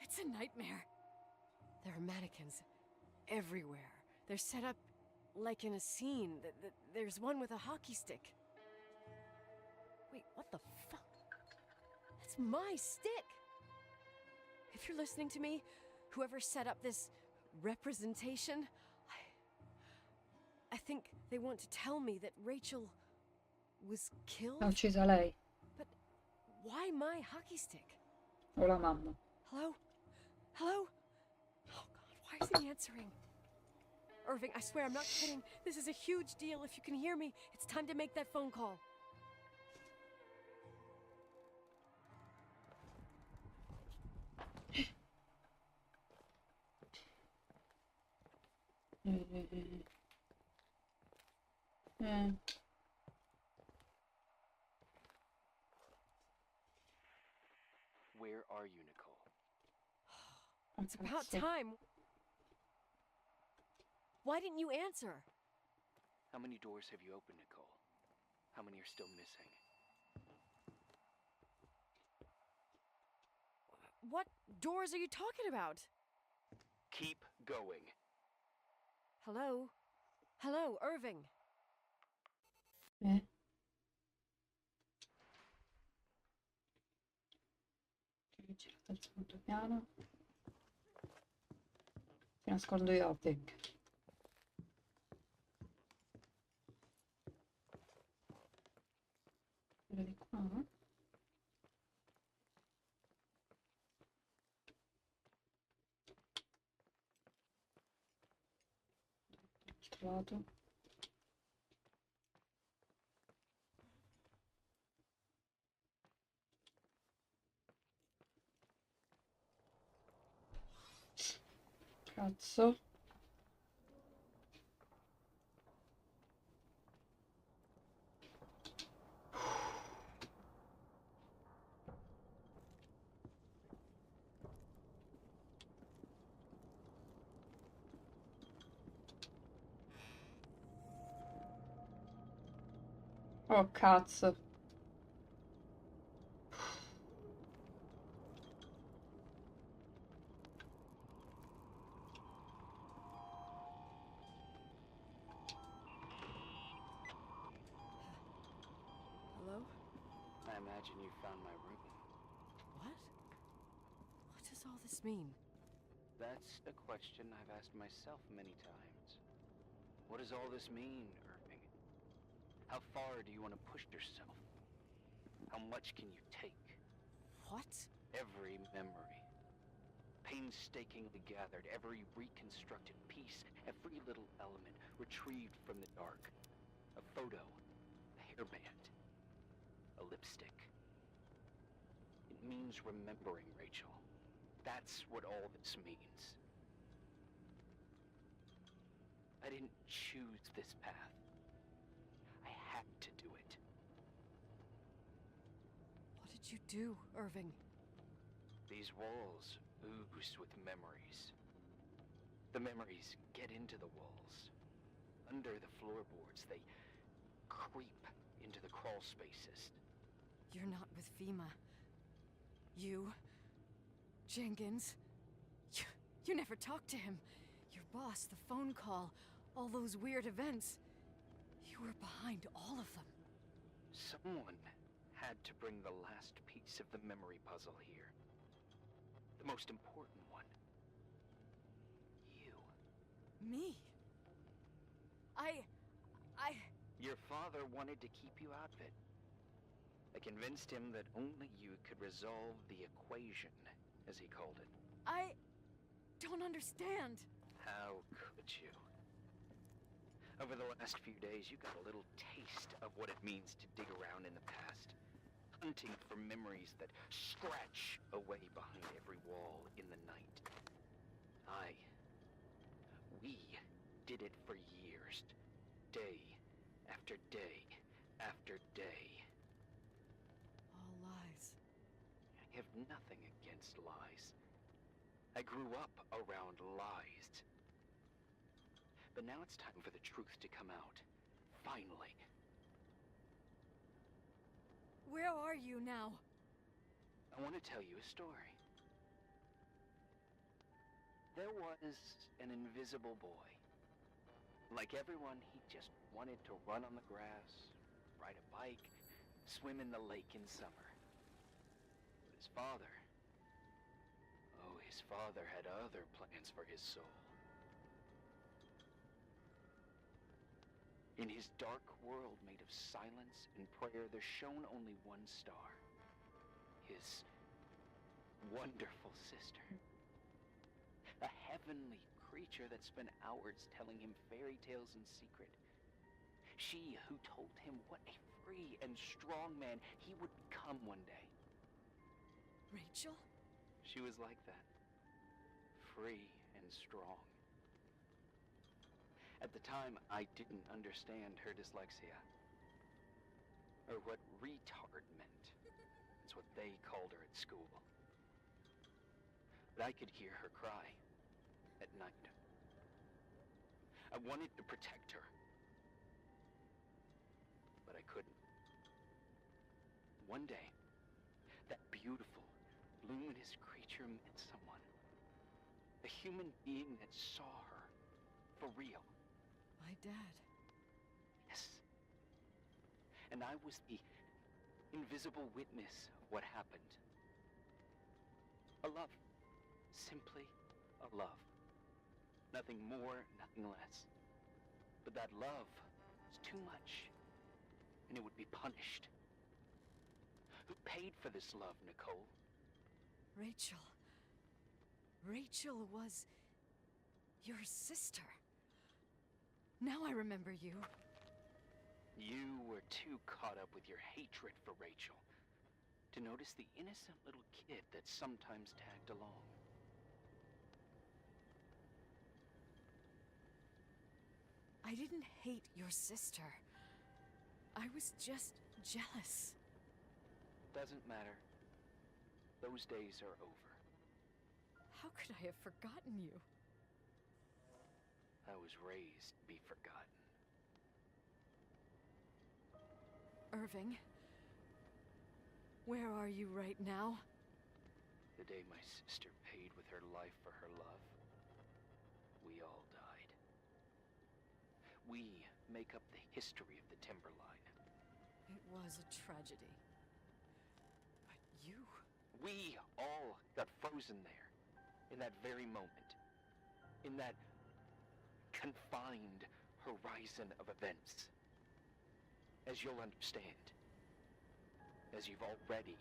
it's a nightmare. There are mannequins everywhere. They're set up like in a scene. There's one with a hockey stick. Wait, what the fuck? That's my stick! If you're listening to me, whoever set up this representation, I think they want to tell me that Rachel was killed. Ha uccisa lei But why my hockey stick? o la mamma? Hello? Hello? Oh God, why isn't he answering? Irving, I swear I'm not kidding. This is a huge deal. If you can hear me, it's time to make that phone call. Where are you, Nicole? It's about time. Why didn't you answer? How many doors have you opened, Nicole? How many are still missing? What doors are you talking about? Keep going. Hello? Hello, Irving. Ricerca al secondo piano. Ti nascondo io, Irving. Quello di qua. Dall'altro lato. Cazzo. Oh cazzo. Hello? I imagine you found my room. What? What does all this mean? That's a question I've asked myself many times. What does all this mean, Irving? How far do you want to push yourself? How much can you take? What? Every memory, painstakingly gathered, every reconstructed piece every little element retrieved from the dark. A photo, a hairband, a lipstick. It means remembering, Rachel. That's what all this means. I didn't choose this path. I had to do it. What did you do, Irving? These walls ooze with memories. The memories get into the walls. Under the floorboards, they creep into the crawl spaces. You're not with FEMA. You... Jenkins... You never talked to him. Your boss, the phone call, all those weird events. You were behind all of them. Someone had to bring the last piece of the memory puzzle here. The most important one. You. Me? I... Your father wanted to keep you out of it. I convinced him that only you could resolve the equation, as he called it. I don't understand. How could you? Over the last few days, you got a little taste of what it means to dig around in the past. Hunting for memories that scratch away behind every wall in the night. We did it for years. Day after day after day. All lies. I have nothing against lies. I grew up around lies. But now it's time for the truth to come out. Finally. Where are you now? I want to tell you a story. There was an invisible boy. Like everyone, he just wanted to run on the grass, ride a bike, swim in the lake in summer. But his father... oh, his father had other plans for his soul. In his dark world made of silence and prayer, there shone only one star. His wonderful sister. A heavenly creature that spent hours telling him fairy tales in secret. She who told him what a free and strong man he would become one day. Rachel? She was like that. Free and strong. At the time, I didn't understand her dyslexia. Or what retard meant. That's what they called her at school. But I could hear her cry at night. I wanted to protect her. But I couldn't. One day, that beautiful, luminous creature met someone. A human being that saw her for real. My dad. Yes. And I was the invisible witness of what happened. A love. Simply a love. Nothing more, nothing less. But that love was too much, and it would be punished. Who paid for this love, Nicole? Rachel. Rachel was... your sister. Now I remember you. You were too caught up with your hatred for Rachel to notice the innocent little kid that sometimes tagged along. I didn't hate your sister. I was just jealous. Doesn't matter. Those days are over. How could I have forgotten you? I was raised to be forgotten. Irving, where are you right now? The day my sister paid with her life for her love, we all died. We make up the history of the Timberline. It was a tragedy. But you... We all got frozen there, in that very moment. In that confined horizon of events. As you'll understand. As you've already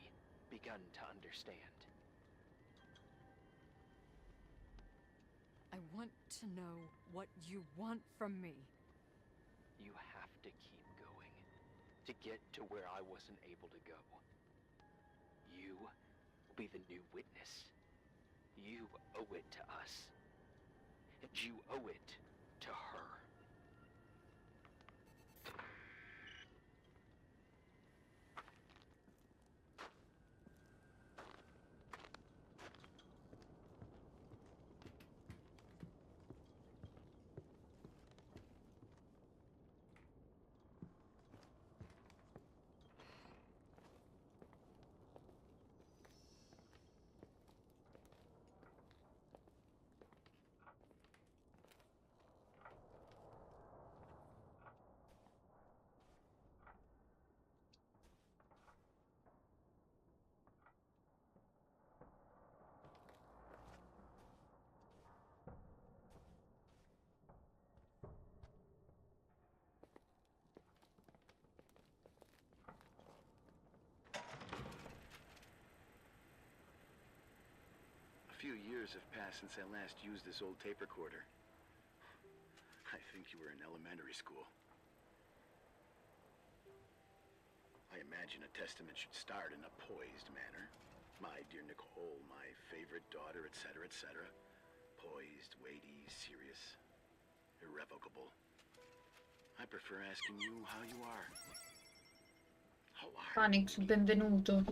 begun to understand. I want to know what you want from me. You have to keep going to get to where I wasn't able to go. You will be the new witness. You owe it to us. And you owe it to her. A few years have passed since I last used this old tape recorder. I think you were in elementary school. I imagine a testament should start in a poised manner. My dear Nicole, my favorite daughter, etc., etc. Poised, weighty, serious, irrevocable. I prefer asking you how you are. How are you? Phoenix, benvenuto.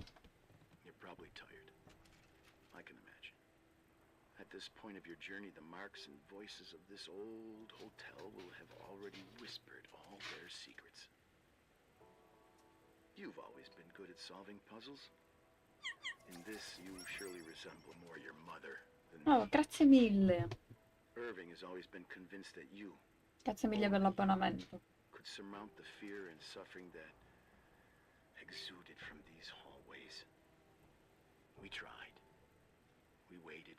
You're probably tired. I can imagine. At this point of your journey, the marks and voices of this old hotel will have already whispered all their secrets. You've always been good at solving puzzles. In this, you surely resemble more your mother than Oh, me. grazie mille. Irving has always been convinced that you Grazie mille per l'abbonamento. could surmount the fear and suffering that exuded from these hallways. We tried. We waited.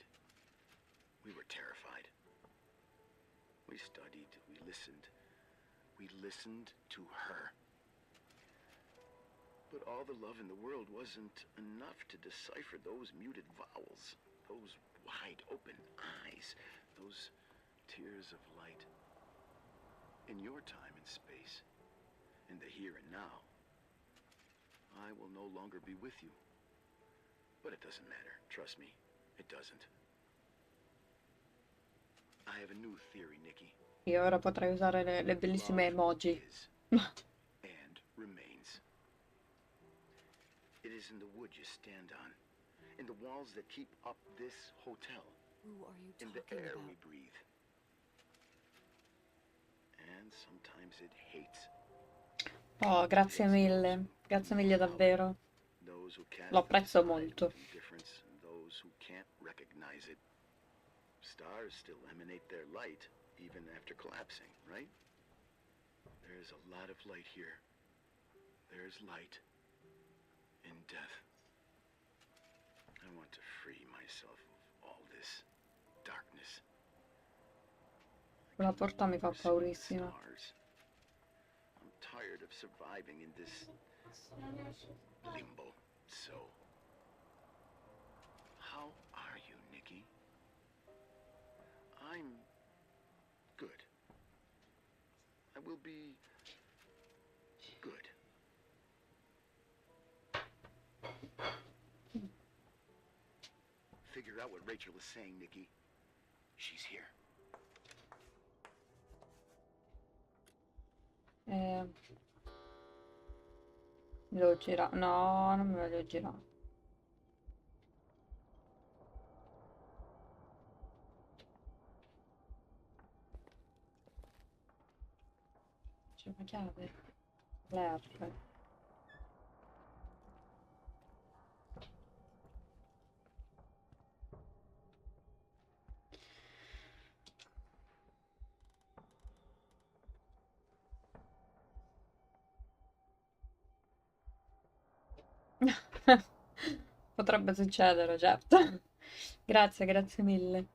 We were terrified. We studied. We listened. We listened to her. But all the love in the world wasn't enough to decipher those muted vowels, those wide open eyes, those tears of light. In your time and space, in the here and now, I will no longer be with you. But it doesn't matter. Trust me, it doesn't. I have a new theory, Nikki. Io ora potrei usare le bellissime emoji. Is and remains. It is in the wood you stand on, in the walls that keep up this hotel, Who are you in talking the air about? we breathe. And sometimes it hates. Oh, grazie mille. Grazie mille davvero. Those who cast Lo apprezzo aside molto. with indifference, and those who can't recognize it. Stars still emanate their light, even after collapsing, right? There's a lot of light here. There's light in death. I want to free myself of all this darkness. La porta mi fa paurissima. Stars. I'm tired of surviving in this limbo. So, how are you, Nikki? I'm good. I will be good. Figure out what Rachel is saying, Nikki. She's here. Me devo girare. No, non mi voglio girare. C'è una chiave. L'R. Potrebbe succedere, certo. Grazie, grazie mille.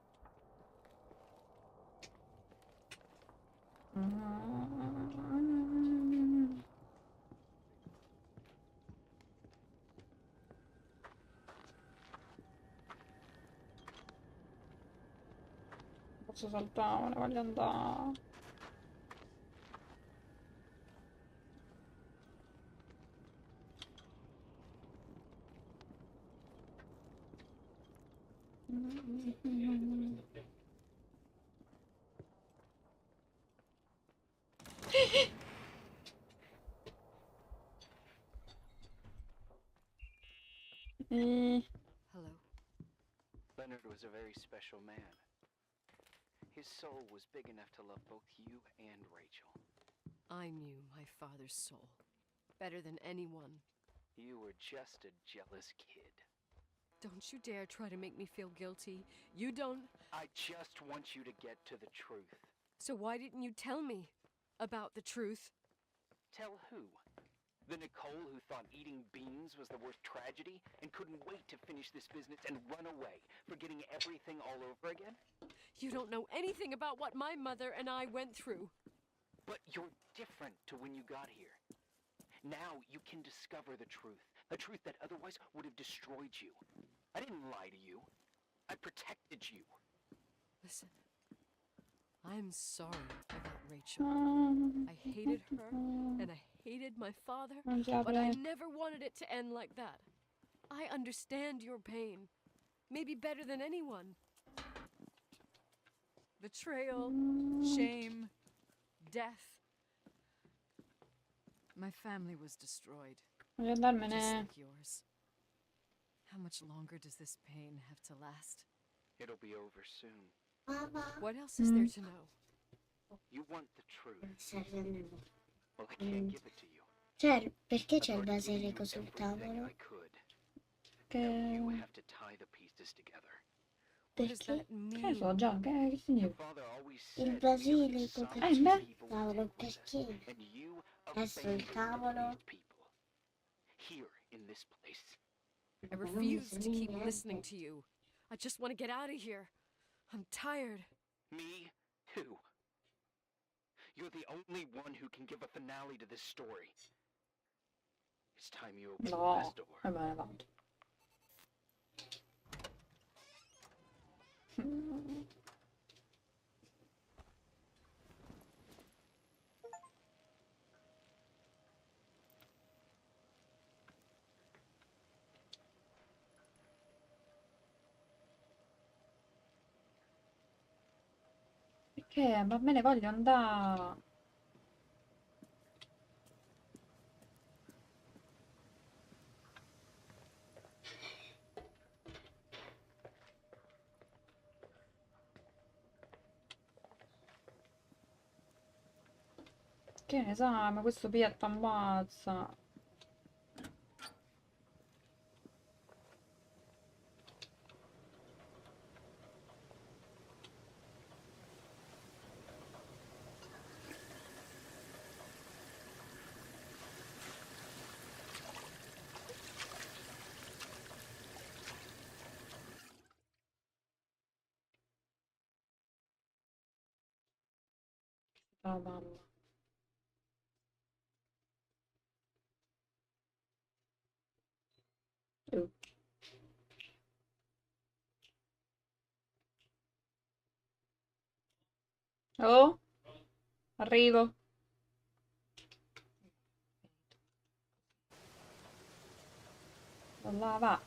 Cazzo saltavano, voglio andare. Hello. Leonard was a very special man. His soul was big enough to love both you and Rachel. I knew my father's soul better than anyone. You were just a jealous kid. Don't you dare try to make me feel guilty. You don't... I just want you to get to the truth. So why didn't you tell me about the truth? Tell who? The Nicole who thought eating beans was the worst tragedy and couldn't wait to finish this business and run away, forgetting everything all over again? You don't know anything about what my mother and I went through. But you're different to when you got here. Now you can discover the truth, a truth that otherwise would have destroyed you. I didn't lie to you. I protected you. Listen, I'm sorry about Rachel. I hated her, and I hated my father, but I never wanted it to end like that. I understand your pain, maybe better than anyone. Betrayal, shame, death. My family was destroyed. Voglio Just andarmene. like yours. How much longer does this pain have to last? It'll be over soon. Papà, What else is there to know? You want the truth. serve a me. Well, I can't give it to you. Cioè, perché c'è I've il already given you basilico sul everything tavolo? I could. Now you Che... have to tie the pieces together. What does Perché that mean? Che ne so già, che significa? Father always il said we are basilico the che sum beh. of c'è people sul we tavolo? take with us, Perché? and you È sul abandoned tavolo? these people. Here in this place. I refuse to keep listening to you. I just want to get out of here. I'm tired. Me too. You're the only one who can give a finale to this story. It's time you open the No, last door. e me ne vado. Perché? Ma me ne voglio andare. Che ne sa, ma questo piatto ammazza. Oh, mamma. Uh. Oh, arrivo. Là va.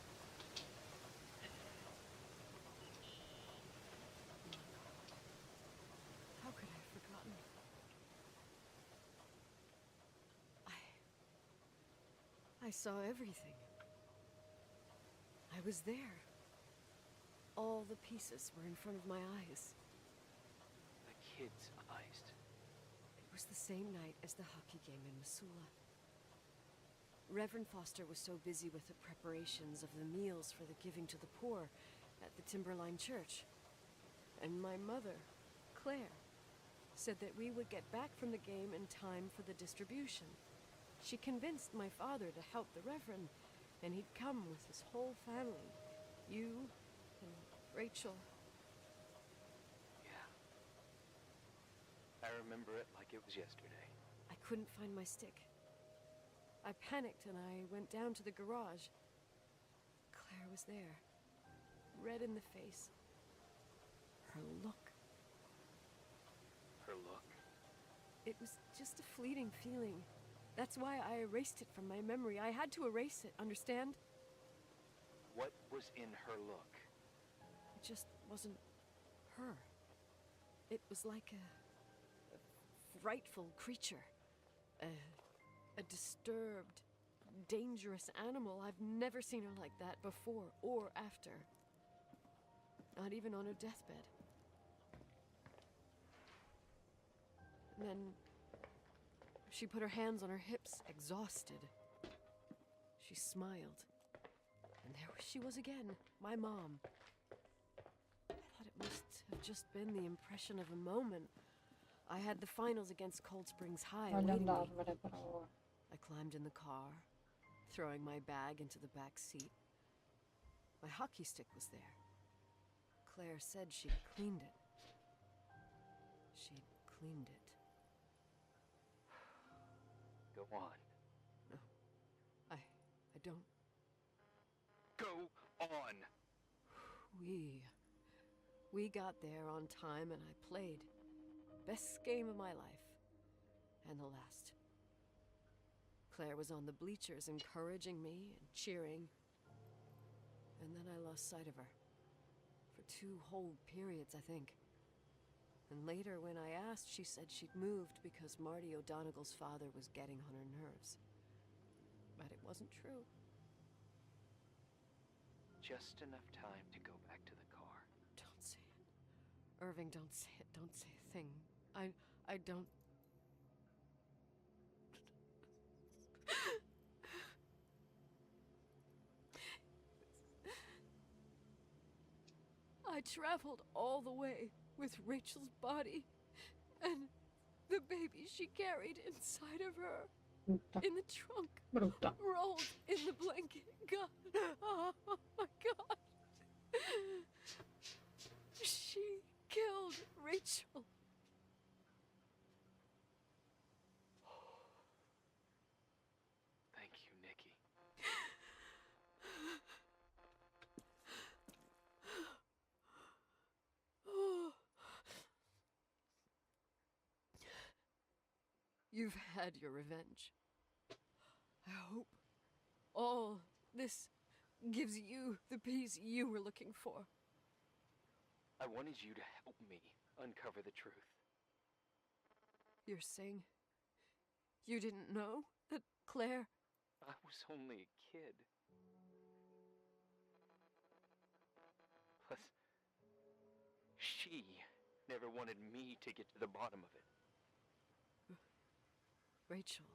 How could I have forgotten? I saw everything. I was there. All the pieces were in front of my eyes. The kid's eyes. It was the same night as the hockey game in Missoula. Reverend Foster was so busy with the preparations of the meals for the giving to the poor at the Timberline Church. And my mother, Claire, said that we would get back from the game in time for the distribution. She convinced my father to help the Reverend, and he'd come with his whole family. You and Rachel. Yeah. I remember it like it was yesterday. I couldn't find my stick. I panicked and I went down to the garage. Claire was there, red in the face. Her look It was just a fleeting feeling. That's why I erased it from my memory. I had to erase it, understand? What was in her look? It just wasn't her. It was like a frightful creature. A disturbed, dangerous animal. I've never seen her like that before or after. Not even on her deathbed. And then she put her hands on her hips, exhausted. She smiled. And there she was again, my mom. I thought it must have just been the impression of a moment. I had the finals against Cold Springs High Voglio awaiting me. andarmene però. I climbed in the car, throwing my bag into the back seat. My hockey stick was there. Claire said she'd cleaned it. She'd cleaned it. Go on. No, I don't. Go on! We got there on time and I played. Best game of my life. And the last. Claire was on the bleachers encouraging me and cheering. And then I lost sight of her. For 2 whole periods, I think. And later, when I asked, she said she'd moved because Marty O'Donegal's father was getting on her nerves. But it wasn't true. Just enough time to go back to the car. Don't say it. Irving, don't say it. Don't say a thing. I don't... I traveled all the way with Rachel's body and the baby she carried inside of her. Brutta. In the trunk. Brutta. Rolled in the blanket. God. Oh my God. She killed Rachel. Thank you, Nikki. Oh. You've had your revenge. I hope all this gives you the peace you were looking for. I wanted you to help me uncover the truth. You're saying you didn't know that Claire... I was only a kid. Plus, she never wanted me to get to the bottom of it. Rachel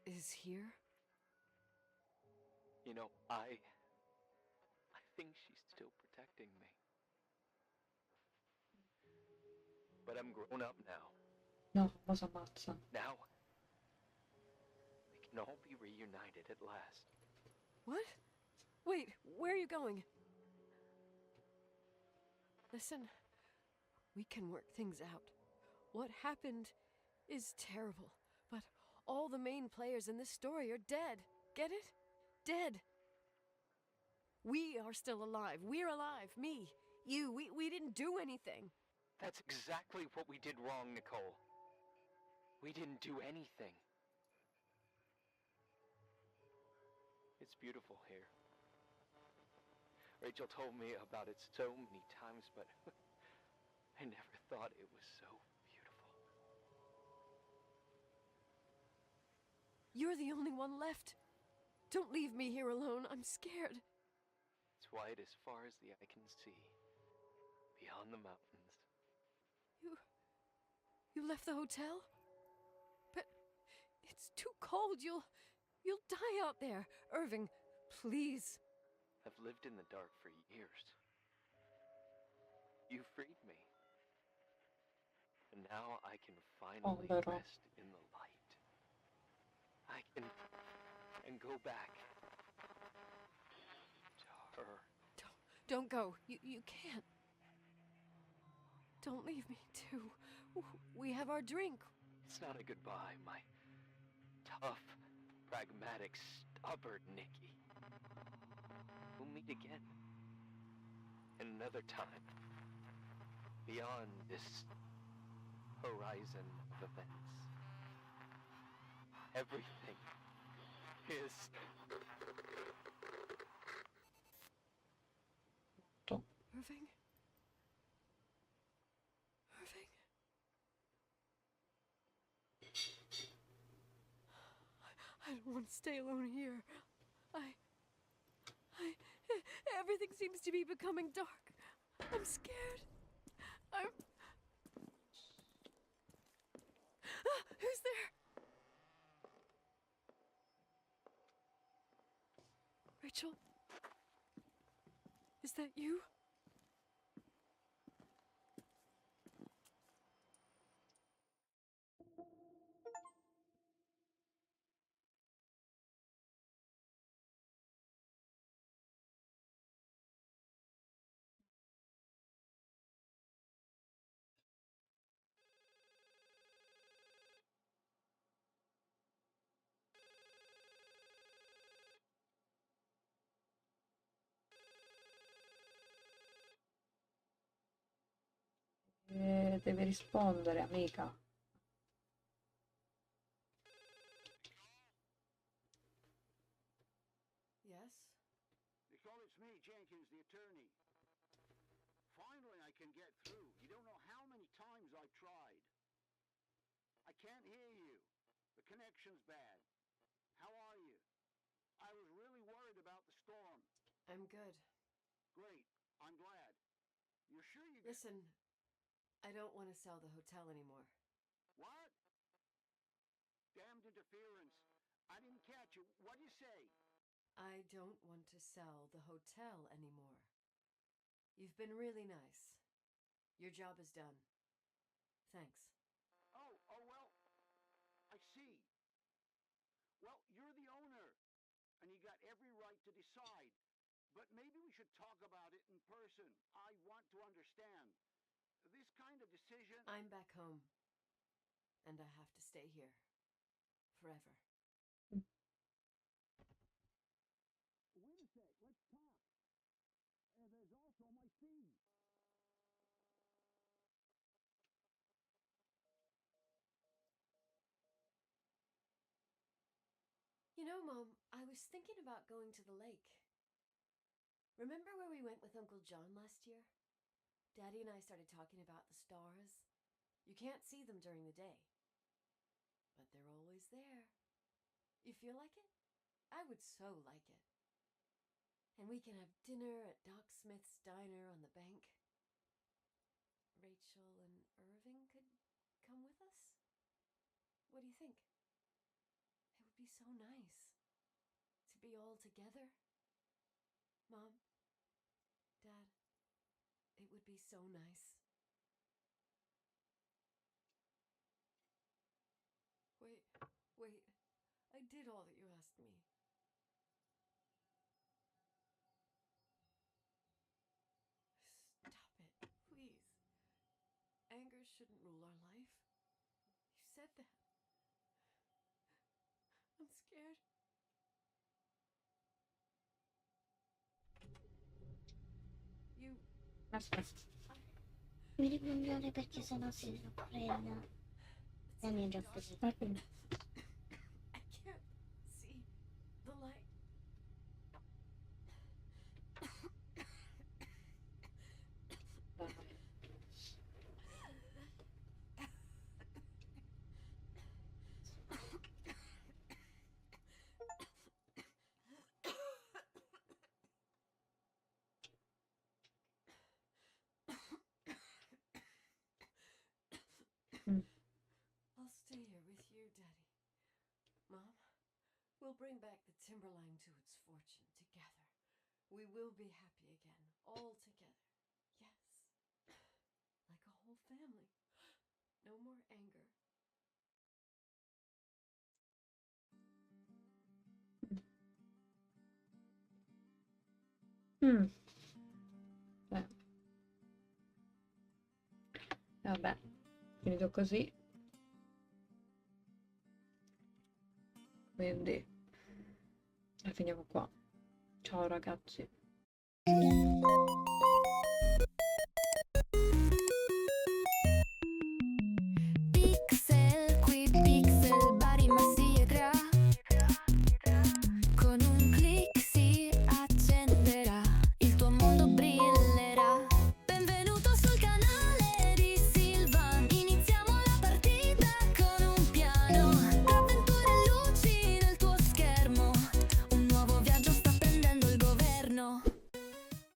is here? You know, I think she's still protecting me. But I'm grown up now. No, cosa ammazza. Now, we can all be reunited at last. What? Wait, where are you going? Listen, we can work things out. What happened is terrible, but all the main players in this story are dead. Get it? Dead. We are still alive. We're alive. Me, you, we didn't do anything. That's exactly what we did wrong, Nicole. We didn't do anything. It's beautiful here. Rachel told me about it so many times, but I never thought it was so beautiful. You're the only one left. Don't leave me here alone. I'm scared. It's white as far as the eye can see, beyond the mountains. You left the hotel? But it's too cold. You'll die out there. Irving, please. I've lived in the dark for years. You freed me. And now I can finally rest in the light. I can go back to her. Don't go. You can't. Don't leave me, too. We have our drink. It's not a goodbye, my tough, pragmatic, stubborn Nikki. We'll meet again. Another time. Beyond this horizon of events. Everything is... Irving? Irving? I don't want to stay alone here. Everything seems to be becoming dark. I'm scared. Who's there? Rachel? Is that you? Devi rispondere, amica. Yes? Nicole, it's me, Jenkins, the attorney. Finally, I can get through. You don't know how many times I've tried. I can't hear you. The connection's bad. How are you? I was really worried about the storm. I'm good. Great. I'm glad. You're sure you... Listen, I don't want to sell the hotel anymore. What? Damned interference. I didn't catch you. What'd you say? I don't want to sell the hotel anymore. You've been really nice. Your job is done. Thanks. Oh, well, I see. Well, you're the owner, and you got every right to decide. But maybe we should talk about it in person. I want to understand. This kind of decision... I'm back home, and I have to stay here. Forever. Wait a sec, let's talk. There's also my fee. You know, Mom, I was thinking about going to the lake. Remember where we went with Uncle John last year? Daddy and I started talking about the stars. You can't see them during the day, but they're always there. You feel like it? I would so like it. And we can have dinner at Doc Smith's diner on the bank. Rachel and Irving could come with us? What do you think? It would be so nice to be all together. Mom, Dad, it would be so nice. Wait, I did all that you asked me. Stop it, please. Anger shouldn't rule our life. You said that. I'm scared. You... Aspetta. Mi riprendere perché sennò si prende. E mi è già preso. I can't see the light. I'll stay here with you, Daddy. Mom, we'll bring back the timberline to its fortune together. We will be happy again, all together. Yes. Like a whole family. No more anger. Vabbè, finito così. Quindi la finiamo qua. Ciao ragazzi.